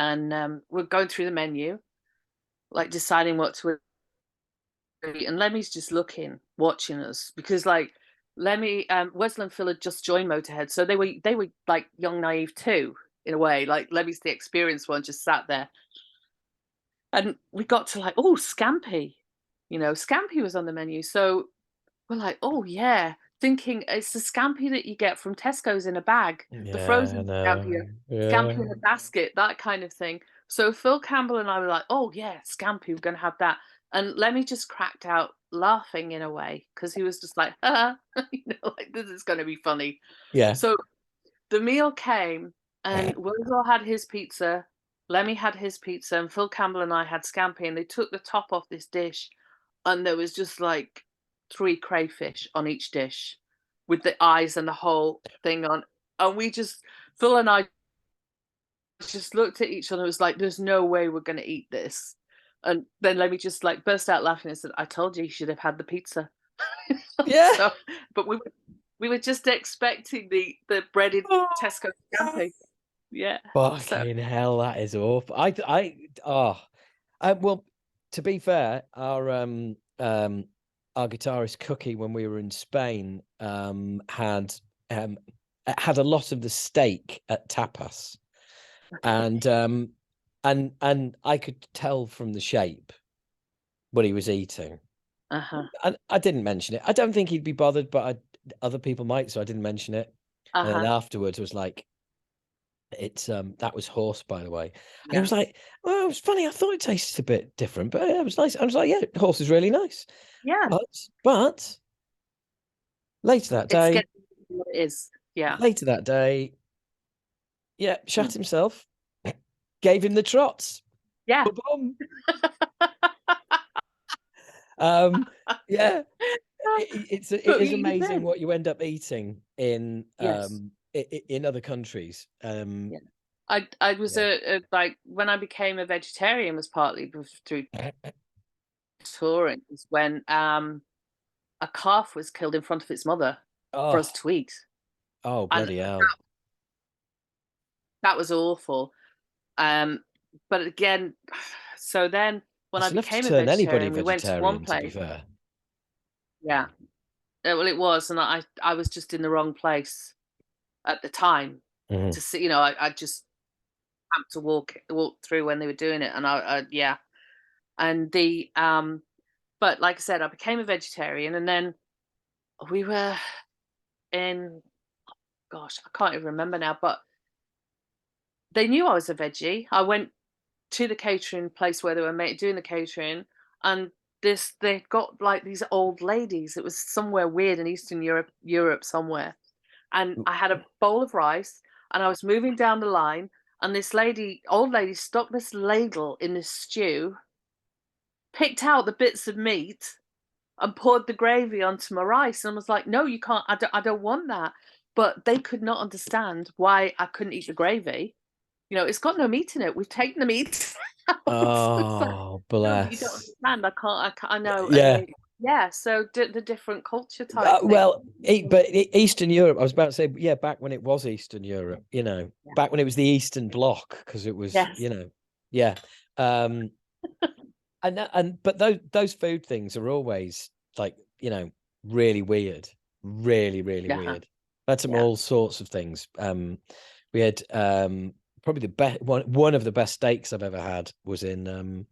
and we're going through the menu, like deciding what to eat, and Lemmy's just looking, watching us because like Lemmy, Wesley and Phil had just joined Motorhead, so they were like young, naive too, in a way. Like Lemmy's the experienced one, just sat there, and we got to like, oh, scampi, scampi was on the menu, so we're like, oh yeah, thinking it's the scampi that you get from Tesco's in a bag, the Yeah, I frozen scampi, know. scampi Yeah. in a basket, that kind of thing. So Phil Campbell and I were like, oh yeah, scampi, we're gonna have that. And Lemmy just cracked out laughing in a way because he was just like, like this is gonna be funny. Yeah. So the meal came and Wilsall had his pizza, Lemmy had his pizza, and Phil Campbell and I had scampi, and they took the top off this dish, and there was just like 3 crayfish on each dish with the eyes and the whole thing on. And Phil and I just looked at each other and was like, there's no way we're going to eat this. And then Lemmy just like burst out laughing and said, I told you should have had the pizza. Yeah. So, but we were just expecting the breaded Oh, Tesco scampi. Yeah. So, fucking hell, that is awful. Well, to be fair, our guitarist Cookie, when we were in Spain, had a lot of the steak at tapas, and I could tell from the shape what he was eating. uh-huh. And I didn't mention it. I don't think he'd be bothered, but other people might, so I didn't mention it. And then Uh-huh. afterwards was like, it's that was horse, by the way. And he Yeah. was like, well, it was funny. I thought it tasted a bit different, but it was nice. I was like, yeah, horse is really nice. Yeah. But later that It's day, getting what it is. Yeah. yeah, Mm. shat himself, gave him the trots. Yeah. Ba-bum. Um, yeah, it But is you amazing did. what you end up eating Yes. in other countries. Yeah. I was Yeah. like when I became a vegetarian was partly through touring is when a calf was killed in front of its mother for us Oh, to eat. oh, And bloody hell. that was awful. Um but again, so then when I That's enough to became a turn anybody vegetarian, we went to one vegetarian, to be place. fair. Yeah. Well, it was, and I was just in the wrong place at the time Mhm. to see. I just had to walk through when they were doing it, and yeah, and but like I said, I became a vegetarian, and then we were in, gosh, I can't even remember now, but they knew I was a veggie. I went to the catering place where they were doing the catering, and they got like these old ladies. It was somewhere weird in Eastern Europe somewhere, and I had a bowl of rice, and I was moving down the line, and this old lady, stuck this ladle in this stew, picked out the bits of meat, and poured the gravy onto my rice, and I was like, "No, you can't. I don't want that." But they could not understand why I couldn't eat the gravy. It's got no meat in it. We've taken the meat out. It's like, Oh, no, but you don't bless. understand. I know. And Yeah. yeah, so the different culture type thing. Well, Eastern Europe, I was about to say, yeah, back when it was Eastern Europe, Yeah. back when it was the Eastern Bloc, because it was, Yes. yeah. Um, but those food things are always like, really weird, really, really Yeah. weird. Had some Yeah. all sorts of things. We had probably the best one of the best steaks I've ever had was in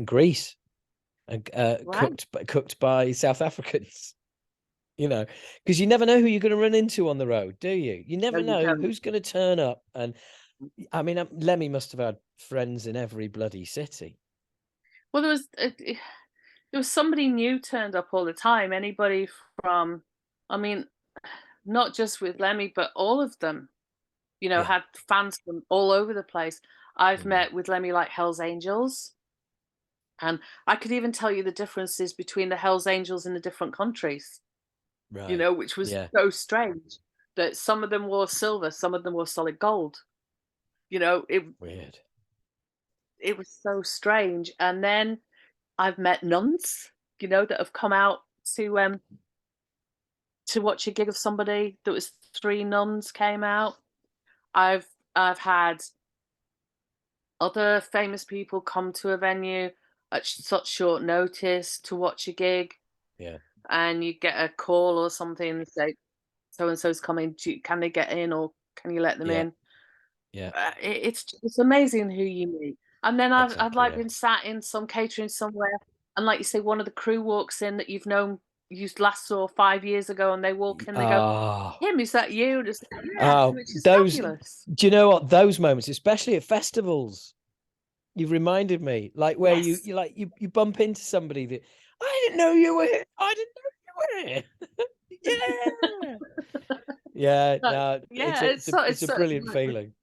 Greece, and Right. cooked by South Africans. Because you never know who you're going to run into on the road, do you? You No, never you know don't. who's going to turn up. And I mean, Lemmy must have had friends in every bloody city. Well, there was somebody new turned up all the time. Anybody from, I mean, not just with Lemmy, but all of them. Yeah. Had fans from all over the place. I've Mm. met with Lemmy like Hell's Angels, and I could even tell you the differences between the Hell's Angels in the different countries. Right. Which was Yeah. so strange that some of them wore silver, some of them wore solid gold. You know, it Weird. it was so strange. And then I've met nuns, that have come out to watch a gig of somebody. There was 3 nuns came out. I've had other famous people come to a venue at such short notice to watch a gig, Yeah. and you get a call or something and say, "So and so's coming. Can they get in, or can you let them Yeah. in?" Yeah. It's amazing who you meet. And then I've Exactly. like Yeah. been sat in some catering somewhere, and like you say, one of the crew walks in that you've known, you last saw 5 years ago, and they walk in, they go, Ah. "Him, is that you?" And it's like, yeah, Oh, which is those. fabulous. Do you know what? Those moments, especially at festivals, you've reminded me. Like where you Yes. you like you bump into somebody that I didn't know you were here. I didn't know you were here. Yeah. Yeah. But No, yeah, it's it's a so brilliant feeling.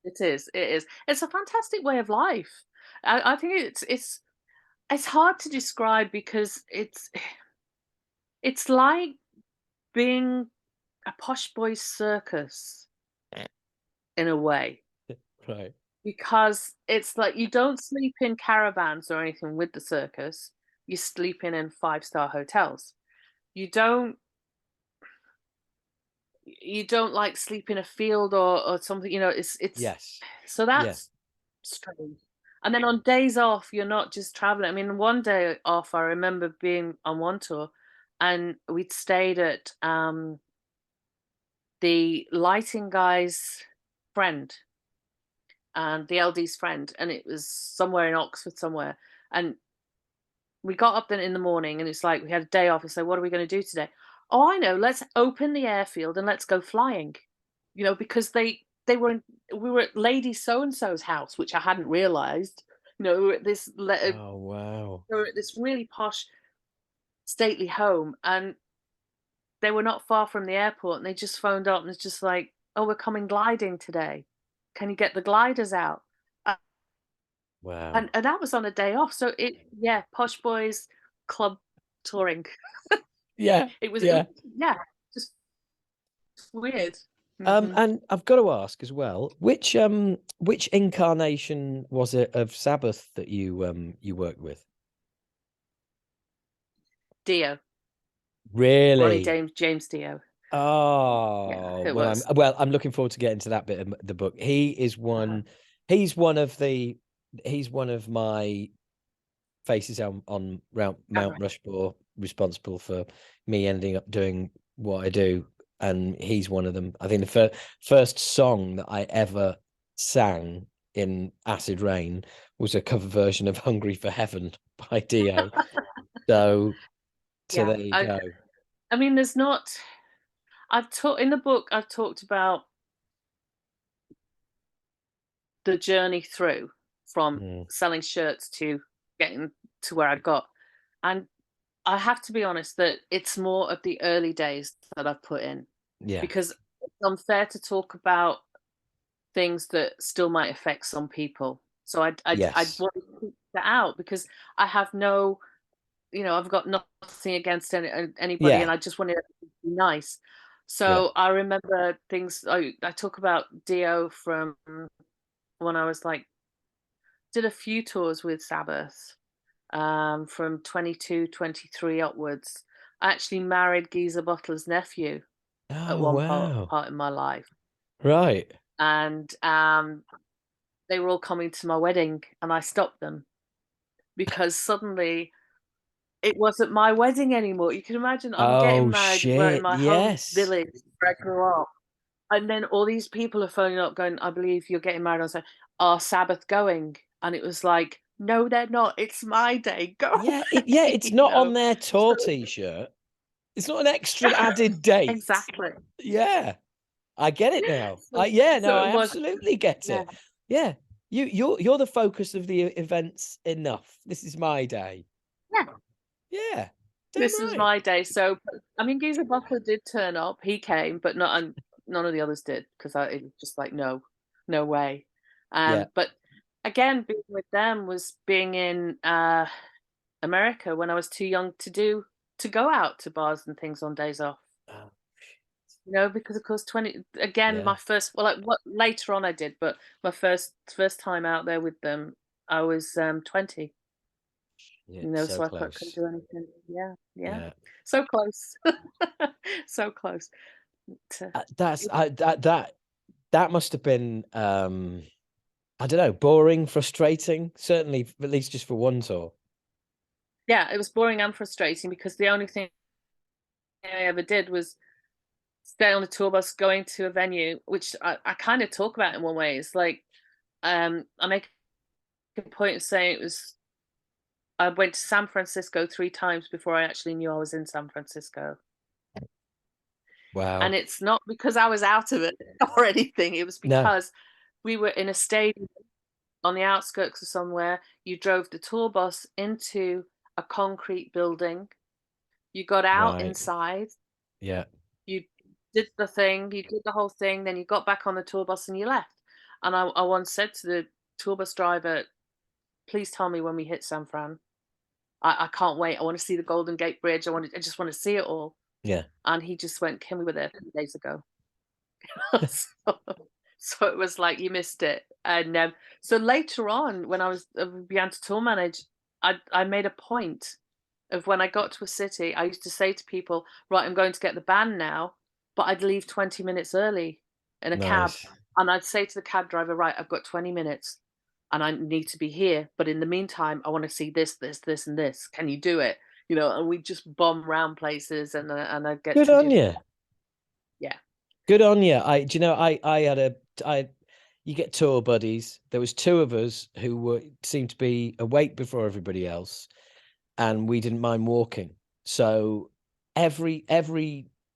it is, it is. It's a fantastic way of life. I think it's hard to describe because it's like being a posh boy's circus in a way. Right. Because it's like you don't sleep in caravans or anything with the circus, you sleep in five-star hotels. You don't you don't, like, sleep in a field or something, it's Yes. so Yeah. that's strange. And then on days off, you're not just traveling. I mean, one day off, I remember being on one tour, and we'd stayed at, the lighting guy's friend, and the LD's friend, and it was somewhere in Oxford somewhere, and we got up then in the morning, and it's like we had a day off. We said, "What are we going to do today?" "Oh, I know. Let's open the airfield and let's go flying." Because they were we were at Lady so and so's house, which I hadn't realised. We were at Oh wow. we were at this really posh, stately home, and they were not far from the airport. And they just phoned up and it's just like, "Oh, we're coming gliding today. Can you get the gliders out?" Uh, and Wow. and that was on a day off. So yeah, posh boys club touring. Yeah. It was Yeah. yeah, just weird. Mhm. And I've got to ask as well, which incarnation was it of Sabbath that you worked with? Dio, Ronnie Really? James Dio. Yeah, Oh, it was. well, I'm looking forward to getting to that bit of the book. Uh-huh. He's one of the, he's one of my faces on Mount Alright. Rushmore, responsible for me ending up doing what I do, and he's one of them. I think the first song that I ever sang in Acid Rain was a cover version of "Hungry for Heaven" by Dio. So, so Yeah, there you go. I mean, there's not I've talked in the book, I've talked about the journey through from Mm, selling shirts to getting to where I got, and I have to be honest that it's more of the early days that I've put in, yeah. because it's unfair to talk about things that still might affect some people. So I Yes. want to keep that out because I have no, I've got nothing against anybody, and Yeah. I just wanted to be nice. Yeah. So I remember things. I talk about Dio from when I was like, did a few tours with Sabbath, from 22, 23 upwards. I actually married Geezer Butler's nephew at Oh one wow. part in my life, Right. and they were all coming to my wedding, and I stopped them because suddenly it wasn't my wedding anymore. You can imagine I'm getting Oh married where in shit. my home Yes. village where I grew up, and then all these people are phoning up going, "I believe you're getting married." I was like, "Are Sabbath going?" And it was like, "No, they're not. It's my day. Go Yeah, away." it's not on their So tour t-shirt. It's not an extra added date. exactly. Yeah, I get it now. So No, so it I was, absolutely get yeah, it. Yeah. You're the focus of the events enough. This is my day. yeah. Yeah. Damn This is right. my day. So, I mean, Geezer Butler did turn up. He came, but not and none of the others did because I it was just like, no, no way. Yeah. But again, being with them was being in America when I was too young to go out to bars and things on days off. Oh, Because of course 20 again, yeah. my first, well, like what later on I did, but my first time out there with them, I was 20. Yeah, so So I couldn't close. do anything. Yeah, yeah. Yeah. So close. So close to That's that must have been I don't know, boring, frustrating, certainly at least just for one tour. Yeah, it was boring and frustrating because the only thing I ever did was stay on the tour bus going to a venue, which I kind of talk about in one way. It's like I make a point of saying it was I went to San Francisco 3 times before I actually knew I was in San Francisco. And Wow. it's not because I was out of it or anything. It was No. because we were in a stadium on the outskirts of somewhere. You drove the tour bus into a concrete building. You got out Right. inside. Yeah. You did the thing. You did the whole thing. Then you got back on the tour bus and you left. And I once said to the tour bus driver, "Please tell me when we hit San Fran. I can't wait. I want to see the Golden Gate Bridge. I just want to see it all." Yeah. And he just went, "Kim, we were there 3 days ago." so, so it was like you missed it. And so later on, when I was began to tour manage, I made a point of when I got to a city, I used to say to people, "Right, I'm going to get the band now," but I'd leave 20 minutes early in a cab, Nice. and I'd say to the cab driver, "Right, I've got 20 minutes." And I need to be here, but in the meantime, I want to see this, this, this, and this. Can you do it? And we just bomb around places, and I get Good to on just you. yeah, Good on you. Do you know, I had you get tour buddies. There was two of us who seemed to be awake before everybody else, and we didn't mind walking. So every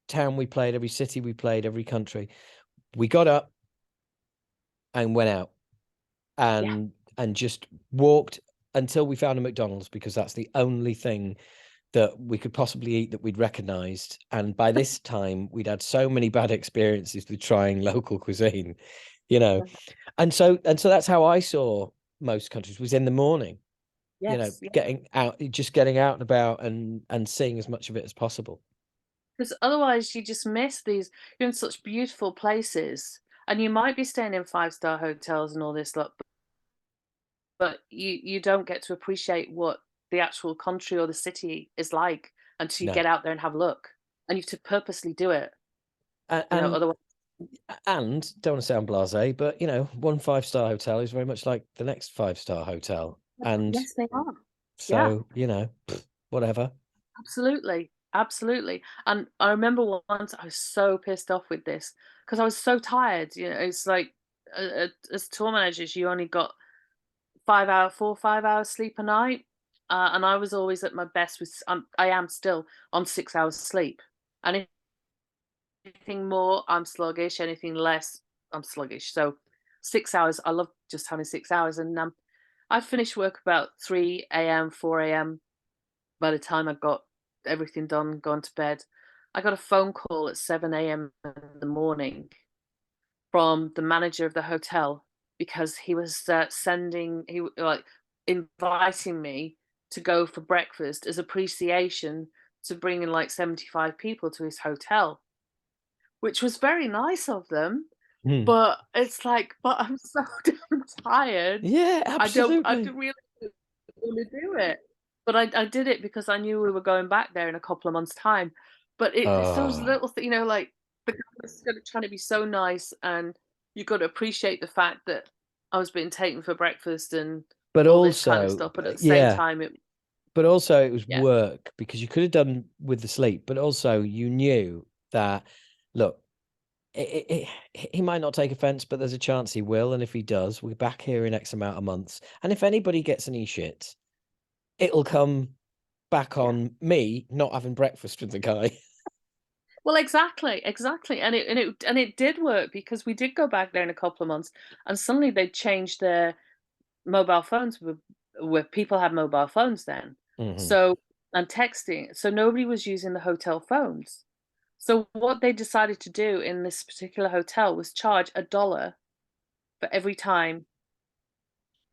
town we played, every city we played, every country, we got up and went out yeah. and just walked until we found a McDonald's, because that's the only thing that we could possibly eat that we'd recognized. And by this time, we'd had so many bad experiences with trying local cuisine, you know. And so that's how I saw most countries, was in the morning, Yes, yeah. getting out and about and seeing as much of it as possible. Because otherwise you just miss these you're in such beautiful places, and you might be staying in five-star hotels and all this lot, but you don't get to appreciate what the actual country or the city is like until you No. get out there and have a look. And you have to purposely do it, And and, otherwise and don't want to sound blasé, but one 5-star hotel is very much like the next 5-star hotel. And yes, they are. Yeah. so, whatever. Absolutely, absolutely. And I remember once I was so pissed off with this because I was so tired. It's like as tour managers, you only got 5 hour, 4 or 5 hours sleep a night, and I was always at my best with. I am still on 6 hours sleep, and anything more, I'm sluggish. Anything less, I'm sluggish. So 6 hours, I love just having 6 hours, and I finished work about 3 a.m., 4 a.m. By the time I got everything done, gone to bed, I got a phone call at 7 a.m. in the morning from the manager of the hotel because he was like inviting me to go for breakfast as appreciation to bring in like 75 people to his hotel, which was very nice of them. Hmm. But it's like, but I'm so damn tired. Yeah, I absolutely. don't really want to do it. But I did it because I knew we were going back there in a couple of months' time. But it's those Oh, little things, like the guy was trying to be so nice, and you got to appreciate the fact that I was being taken for breakfast and but all this kind of also, stuff. But at the same yeah, time, but also it was yeah, work, because you could have done with the sleep, but also you knew that, look, he might not take offense, but there's a chance he will. And if he does, we're back here in X amount of months. And if anybody gets any shit, it'll come back yeah. on me not having breakfast with the guy. Well, exactly, exactly, and it did work because we did go back there in a couple of months, and suddenly they changed their mobile phones where people had mobile phones then. Hmm. So and texting. So nobody was using the hotel phones. So what they decided to do in this particular hotel was charge $1 for every time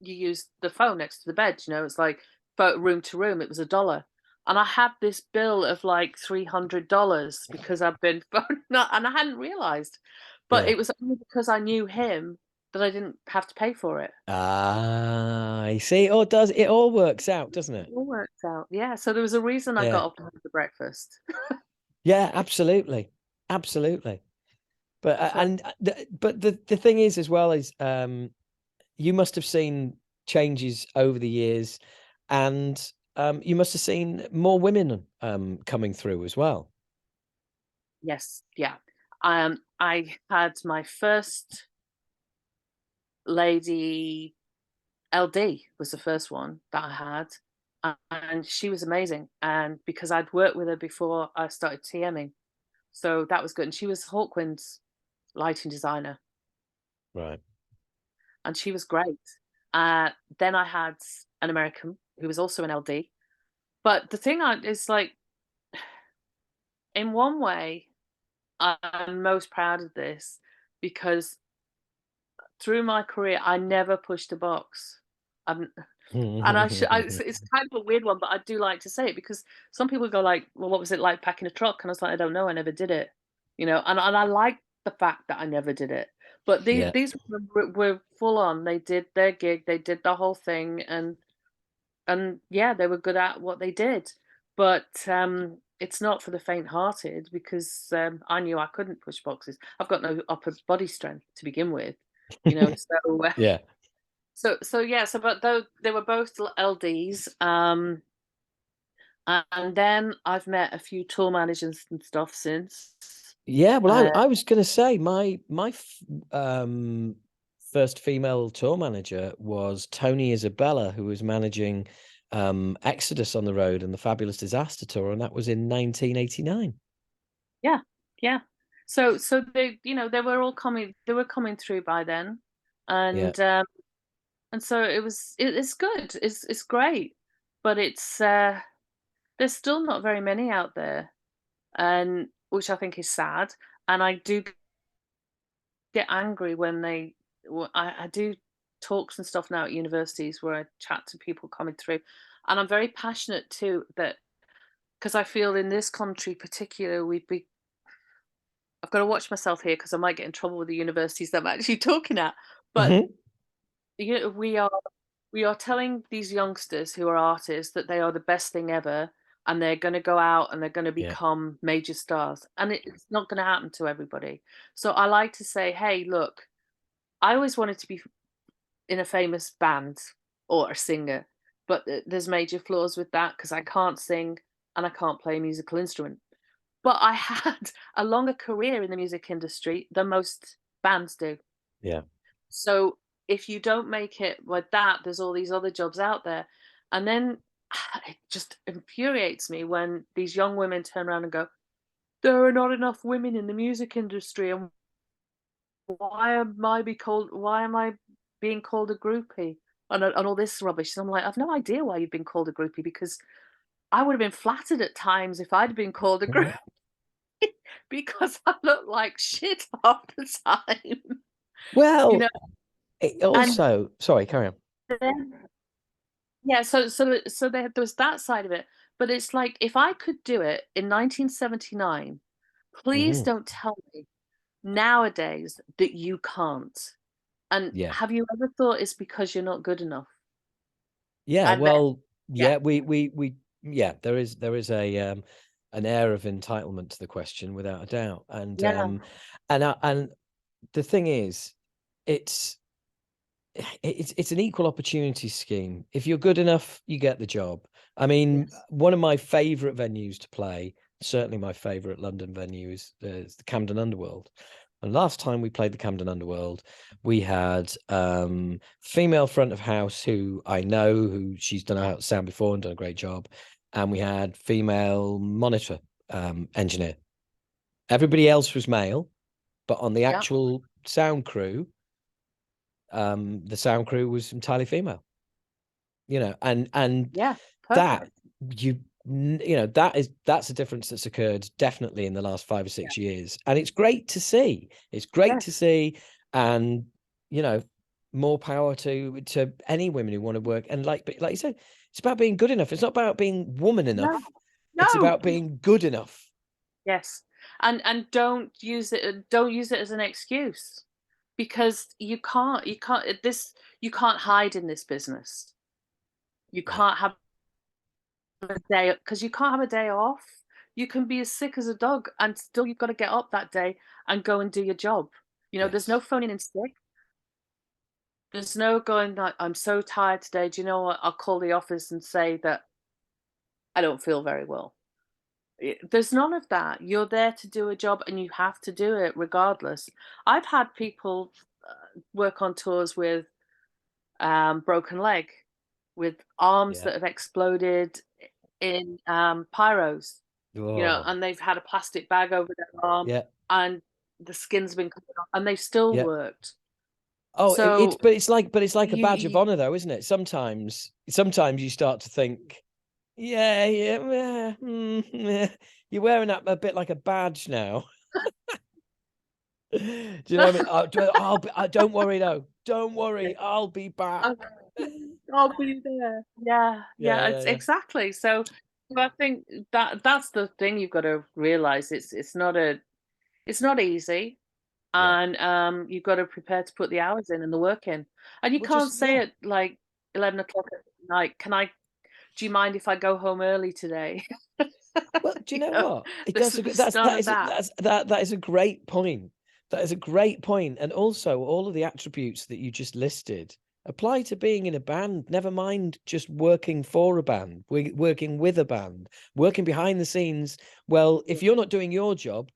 you used the phone next to the bed. It's like room to room, it was $1. And I had this bill of like $300 because I've been phone and I hadn't realized. But Yeah. it was only because I knew him that I didn't have to pay for it. Ah, you see, it all works out, doesn't it? It all worked out. Yeah, so there was a reason I Yeah. got up and had the breakfast. Yeah, absolutely. Absolutely. But So the thing is as well is you must have seen changes over the years, and you must have seen more women coming through as well. Yes, yeah. I had my first lady LD was the first one that I had, and she was amazing. And because I'd worked with her before I started TMing, so that was good. And she was Hawkwind's lighting designer, Right. and she was great. Then I had an American who was also an LD. But the thing is like, in one way, I'm most proud of this because through my career, I never pushed a box. I'm, and it's kind of a weird one, but I do like to say it because some people go like, "Well, what was it like packing a truck?" And I was like, "I don't know, I never did it," And I like the fact that I never did it. But Yeah. these were full on. They did their gig, they did the whole thing, and yeah, they were good at what they did. But it's not for the faint-hearted because I knew I couldn't push boxes. I've got no upper body strength to begin with, So Yeah. so yeah, so but though they were both LDs, and then I've met a few tour managers and stuff since. Yeah, well, Uh, I was going to say first female tour manager was Tony Isabella, who was managing Exodus on the Road and the Fabulous Disaster Tour, and that was in 1989. yeah, yeah. So they were all coming through by then, Yeah. and so it's good, it's great, but there's still not very many out there, and which I think is sad. And I do get angry when I do talks and stuff now at universities where I chat to people coming through, and I'm very passionate too that because I feel in this country particular I've got to watch myself here because I might get in trouble with the universities that I'm actually talking at, but Mhm. we are telling these youngsters who are artists that they are the best thing ever, and they're going to go out and they're going to Yeah. become major stars, and it's not going to happen to everybody. So I like to say, hey, look, I always wanted to be in a famous band or a singer, but there's major flaws with that because I can't sing and I can't play a musical instrument. But I had a longer career in the music industry than most bands do. Yeah. So if you don't make it with that, there's all these other jobs out there. And then it just infuriates me when these young women turn around and go, there are not enough women in the music industry, and why am I being called a groupie? And all this rubbish. And I'm like, I've no idea why you've been called a groupie because I would have been flattered at times if I'd been called a groupie because I look like shit half the time, you know. Well, it And also, sorry, carry on. then yeah, so there was that side of it. But it's like if I could do it in 1979, please Hmm. don't tell me nowadays that you can't. And Yeah. have you ever thought it's because you're not good enough? Yeah. And then Well, yeah, yeah, yeah, there is a an air of entitlement to the question without a doubt. yeah, And the thing is, it's it's an equal opportunity scheme. If you're good enough, you get the job. I mean, yes, one of my favorite venues to play, certainly my favorite London venue is the Camden Underworld. And last time we played the Camden Underworld, we had female front of house who I know who she's done out sound before and done a great job. And we had female monitor engineer. Everybody else was male, but on the yeah, actual sound crew, the sound crew was entirely female. And yeah, that perfect. that's a difference that's occurred definitely in the last 5 or 6 years, and it's great to see. It's great to Yes, see, and you know, more power to any women who want to work. And like you said, it's about being good enough. It's not about being woman no, enough. It's no, about being good enough. yes, and don't use it as an excuse because you can't hide in this business. You Yeah, can't have a day because you can't have a day off. You can be as sick as a dog and still you've got to get up that day and go and do your job. There's no yes. phoning in sick. There's no going like, I'm so tired today. Do you know what? I'll call the office and say that I don't feel very well. There's none of that. You're there to do a job and you have to do it regardless. I've had people work on tours with broken leg, with arms Yeah. that have exploded in pyros, Oh, and they've had a plastic bag over their arm yeah. and the skin's been cut off and they've still Yeah. worked. Oh, So but it's like a badge of you honor though, isn't it? Sometimes you start to think, yeah, you're wearing that a bit like a badge now. Do you know what I mean? Don't worry though. Don't worry, I'll be back. I'll I'll be there. Yeah, Yeah, yeah, yeah, it's yeah. exactly. So I think that's the thing you've got to realize. It's not easy, Yeah. and you've got to prepare to put the hours in and the work in. And you Well, can't just say yeah. at like 11 o'clock at night, do you mind if I go home early today? Well, do you You know know, what? It there's, does. there's none of that. That is a great point. That is a great point. And also, all of the attributes that you just listed apply to being in a band. Never mind just working for a band, working with a band, working behind the scenes. Well, if you're not doing your job,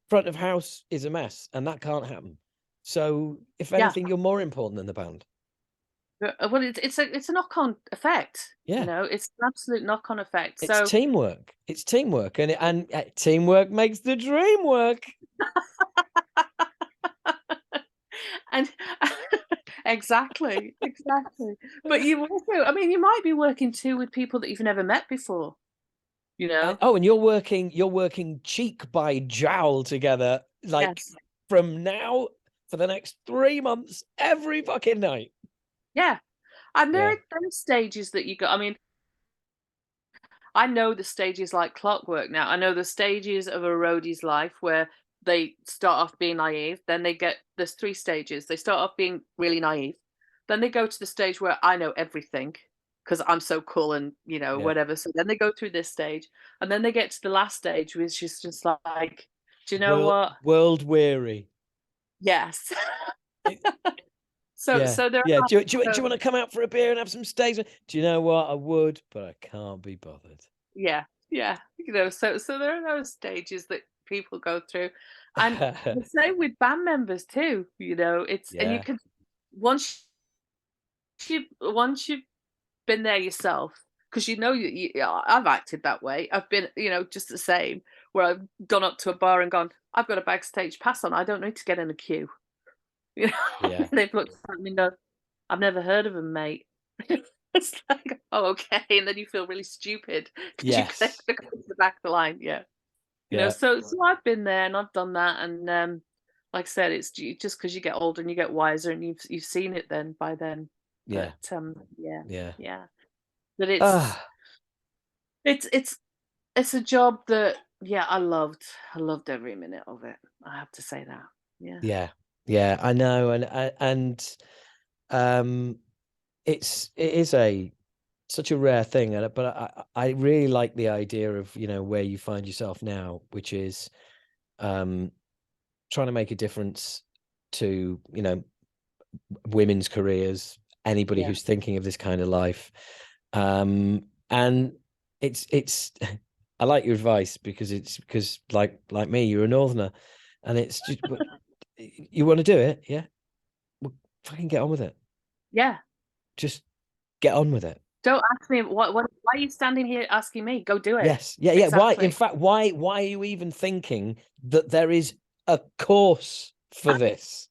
front of house is a mess, and that can't happen. So, if Yeah. anything, you're more important than the band. Well, it's a knock-on effect. Yeah. It's an absolute knock-on effect. It's So teamwork. It's teamwork, and teamwork makes the dream work. and exactly, exactly. But you also, I mean, you might be working too with people that you've never met before, you know? Oh, and you're working cheek by jowl together, like Yes. from now for the next 3 months, every fucking night. Yeah. And Yeah, there are stages that you go. I mean, I know the stages like clockwork now. I know the stages of a roadie's life where they start off being naive, then there's three stages. They start off being really naive, then they go to the stage where I know everything because I'm so cool and yeah. whatever. So then they go through this stage, and then they get to the last stage, which is just like, do you know what? World weary. Yes. It- so yeah, so there yeah. are Do you so want to come out for a beer and have some steaks? Do you know what? I would, but I can't be bothered. yeah, yeah. So there are those stages that people go through. And the same with band members too, it's and you Yeah, can once you've been there yourself, because I've acted that way. I've been, just the same, where I've gone up to a bar and gone, I've got a backstage pass on, I don't need to get in a queue. You know, yeah, they've looked at me and gone, I've never heard of them, mate. It's like, oh, okay. And then you feel really stupid because you yes, click the back of the line. Yeah. yeah, So I've been there and I've done that. And like I said, it's just because you get older and you get wiser and you've seen it then by then. yeah, But yeah, yeah. yeah. But it's Ah, it's it's it's a job that, yeah, I loved. I loved every minute of it. I have to say that. Yeah. yeah, yeah. I know, and um, it is a such a rare thing, but I really like the idea of where you find yourself now, which is um trying to make a difference to women's careers, anybody Yeah. who's thinking of this kind of life. And it's I like your advice because like me, you're a northerner, and it's just you want to do it, yeah, well, fucking get on with it. Yeah. Just get on with it. Don't ask me why are you standing here asking me? Go do it. Yes. Yeah, yeah. Why, in Exactly. fact, why are you even thinking that there is a course for this?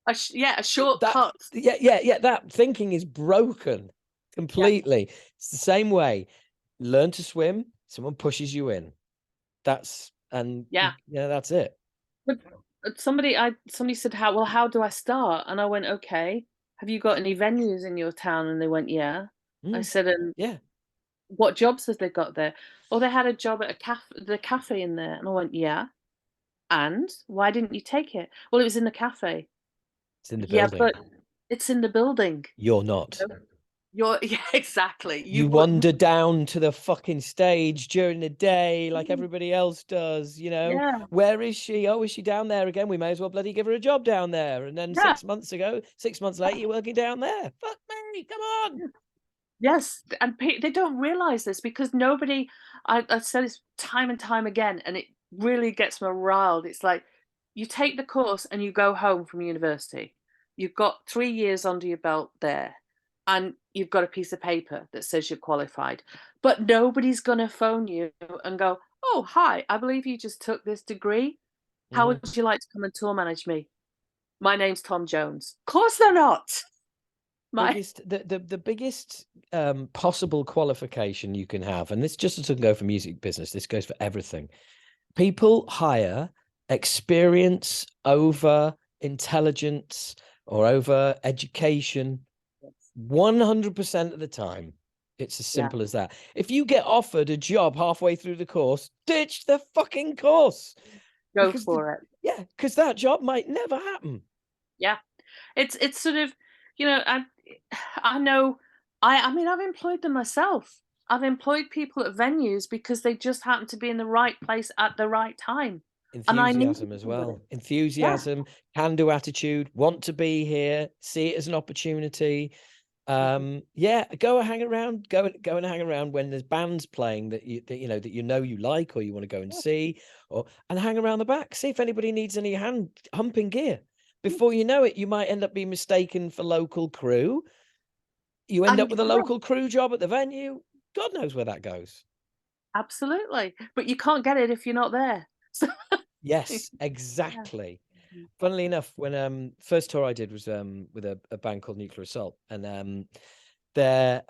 A That shortcut. yeah, yeah, yeah. That thinking is broken Yeah. completely. It's the same way. Learn to swim, someone pushes you in. Yeah. Yeah, that's it. But somebody said, how do I start? And I went, okay. Have you got any venues in your town? And they went, yeah. I Mm, said, and yeah. what jobs have they got there? Oh, they had a job at the cafe in there. And I went, yeah. And why didn't you take it? Well, it was in the cafe. It's in the Yeah, building. but it's in the building. You're not. Yeah, exactly. You wander down to the fucking stage during the day like everybody else does, you know. Yeah, Where is she? Oh, is she down there again? We may as well bloody give her a job down there. And then yeah. 6 months later, you're working down there. Fuck me, come on. Yes, and they don't realize this because nobody. I said this time and time again, and it really gets me riled. It's like you take the course and you go home from university. You've got 3 years under your belt there, and you've got a piece of paper that says you're qualified. But nobody's going to phone you and go, "Oh, hi, I believe you just took this degree. How Mhm. would you like to come and tour manage me? My name's Tom Jones." Of course they're not. My The biggest possible qualification you can have, and this just doesn't go for music business, this goes for everything. People hire experience over intelligence or over education 100% of the time. It's as yeah, simple as that. If you get offered a job halfway through the course, ditch the fucking course, go because for it. because that job might never happen. Yeah. It's sort of, I know I mean, I've employed them myself. I've employed people at venues because they just happen to be in the right place at the right time, and I need Enthusiasm as somebody. well. Yeah. Enthusiasm, can-do attitude, want to be here, see it as an opportunity. Mhm. Yeah, go and hang around, go and hang around when there's bands playing that you like or you want to go and Yeah. see, and hang around the back, see if anybody needs any hand humping gear. Before you know it, you might end up being mistaken for local crew. You end up And with a yeah, local crew job at the venue. God knows where that goes. absolutely. But you can't get it if you're not there. So Yes, yeah. exactly. Mhm. Funnily enough, when first tour I did was with a band called Nuclear Assault, and they're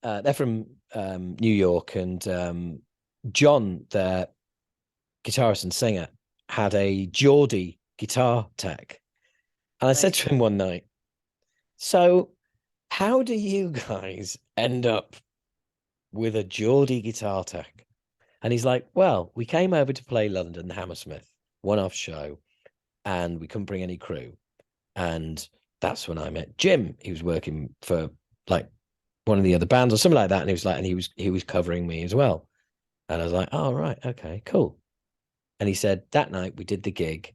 they're from New York, and John, their guitarist and singer, had a Geordie guitar tech, and I said Right. to him one night, "So, how do you guys end up with a Geordie guitar tech?" And he's like, "Well, we came over to play London, the Hammersmith one-off show, and we couldn't bring any crew. And that's when I met Jim. He was working for like one of the other bands or something like that. And he was like, and he was covering me as well. And I was like, oh, right, okay, cool. And he said that night we did the gig,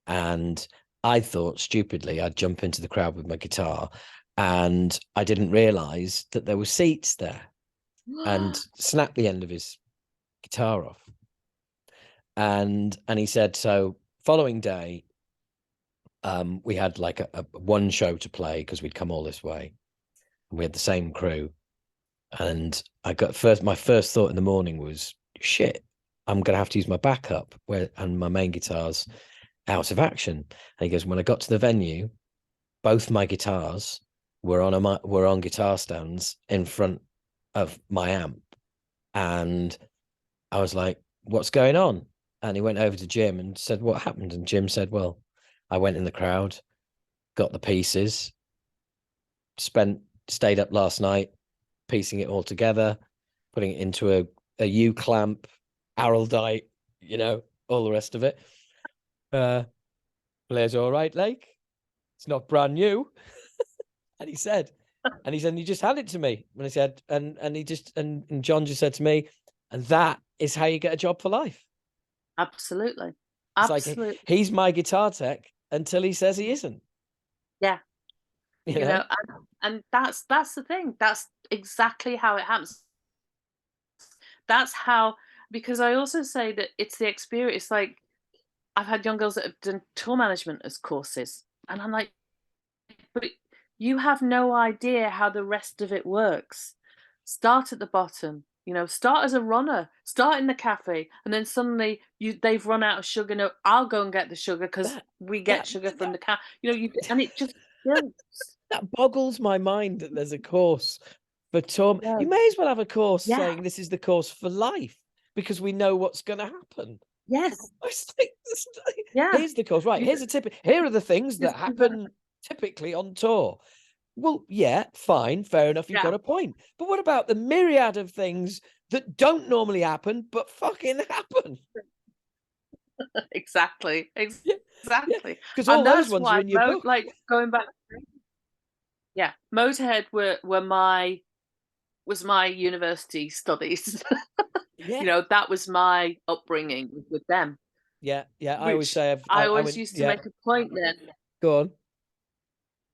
and I thought stupidly I'd jump into the crowd with my guitar, and I didn't realize that there were seats there, and snapped the end of his guitar off. And he said, so following day, we had like a one show to play because we'd come all this way. We had the same crew, and my first thought in the morning was, shit, I'm gonna have to use my backup and my main guitar's out of action. And he goes, when I got to the venue, both my guitars were on guitar stands in front of my amp, and I was like, what's going on? And he went over to Jim and said, what happened? And Jim said, well, I went in the crowd, got the pieces, stayed up last night, piecing it all together, putting it into a U clamp, Araldite, all the rest of it. Plays all right, Lake. It's not brand new. And he just handed it to me. And he said, and John just said to me, and that is how you get a job for life. Absolutely. It's like Absolutely. he's my guitar tech until he says he isn't. Yeah. You know, And that's the thing. That's exactly how it happens. That's how, because I also say that it's the experience. It's like I've had young girls that have done tour management as courses, and I'm like, but you have no idea how the rest of it works. Start at the bottom, start as a runner, start in the cafe, and then suddenly they've run out of sugar. No, I'll go and get the sugar because that we get that sugar from that the cat. And it just builds. that boggles my mind that there's a course for tour. Yeah. You may as well have a course Yeah. saying this is the course for life, because we know what's going to happen. Yes. Yeah. Here's the course, right? You- Here are the things This that is a- happen typically on tour. Well, yeah, fine, fair enough. You've Yeah. got a point. But what about the myriad of things that don't normally happen but fucking happen? Exactly. Yeah, yeah. Exactly. Because all And those that's ones are why, in your book. like going back. Yeah, Motorhead was my university studies. Yeah, You know, that was my upbringing with them, yeah, yeah. I always which say I I always went. used to Yeah, make a point then. go on.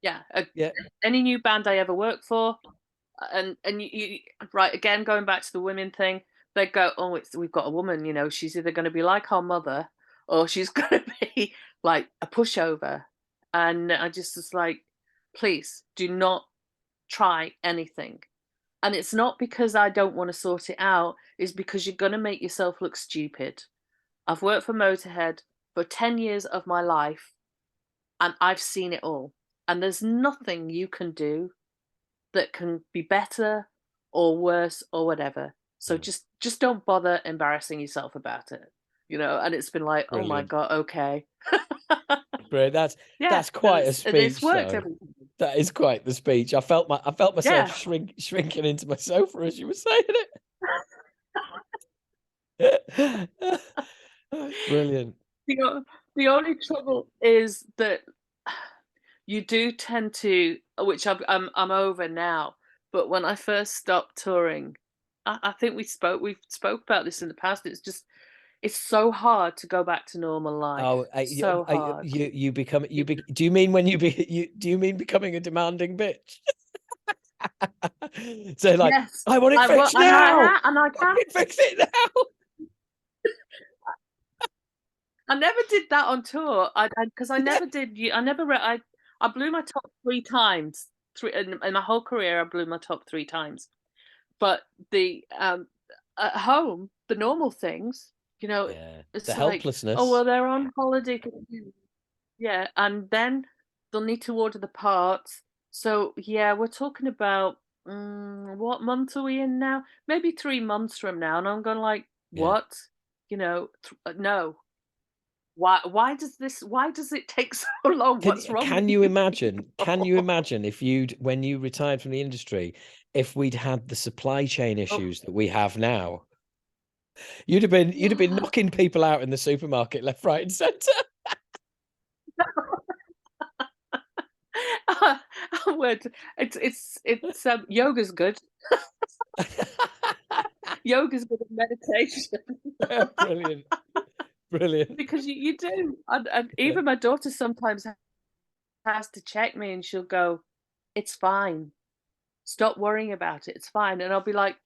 Yeah, Yeah, any new band I ever worked for, and right again going back to the women thing, they go, oh, we've got a woman, you know, she's either going to be like our mother or she's going to be like a pushover, and I just was like, please do not try anything. And it's not because I don't want to sort it out, it's because you're going to make yourself look stupid. I've worked for Motorhead for 10 years of my life and I've seen it all. And there's nothing you can do that can be better or worse or whatever. So mm, just don't bother embarrassing yourself about it. You know, and it's been like, oh my brilliant, God, okay. brilliant. Yeah, That's quite a and it's speech, worked though. every time. That is quite the speech. I felt myself Yeah. shrinking into my sofa as you were saying it. That's brilliant. The only trouble is that you do tend to, which I'm over now. But when I first stopped touring, I think we've spoke about this in the past. It's so hard to go back to normal life. Oh, So hard. you become do you mean when do you mean becoming a demanding bitch? So like, Yes, I want it I will, fixed now. and I can. Fucking fix it now. I never did that on tour. I because I never did. I never. I blew my top three times. Three in my whole career. I blew my top three times. But the at home, the normal things, you know, Yeah, the it's like, oh helplessness. well, they're on holiday. Yeah, and then they'll need to order the parts. So yeah, we're talking about what month are we in now? Maybe 3 months from now, and I'm going like, Yeah. what? You know, no. Why does this? Why does it take so long? What's wrong with Can you? you imagine? Can you imagine if when you retired from the industry, if we'd had the supply chain Oh, issues that we have now? You'd have been yeah. knocking people out in the supermarket left, right, and centre. Word. It's yoga's good. Yoga's good at meditation. Brilliant, brilliant. Because you do. And Yeah, even my daughter sometimes has to check me and she'll go, it's fine. Stop worrying about it. It's fine. And I'll be like,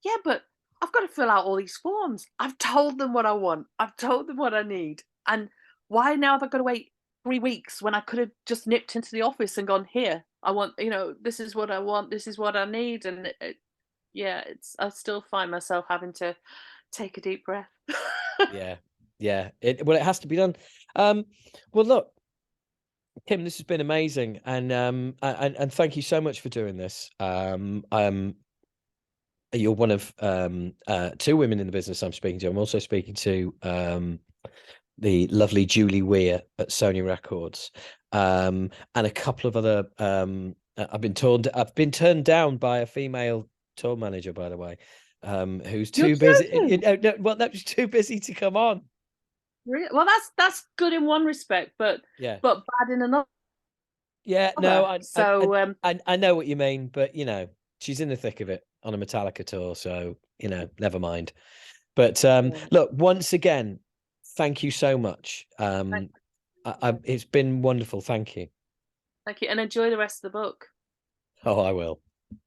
yeah, but I've got to fill out all these forms. I've told them what I want. I've told them what I need. And why now have I got to wait 3 weeks when I could have just nipped into the office and gone, here, I want, this is what I want. This is what I need. And yeah, I still find myself having to take a deep breath. yeah, yeah. Well, it has to be done. Um, well, look, Kim, this has been amazing, and thank you so much for doing this. You're one of two women in the business I'm speaking to. I'm also speaking to the lovely Julie Weir at Sony Records, and a couple of other. I've been turned down by a female tour manager, by the way, who's You're too busy. joking. No, well, that was too busy to come on. Well, that's good in one respect, but Yeah, bad in another. yeah. No, So I know what you mean, but she's in the thick of it on a Metallica tour, so never mind. But yeah. look, once again, thank you so much. Thank It's been wonderful. Thank you. thank you, and enjoy the rest of the book. Oh, I will.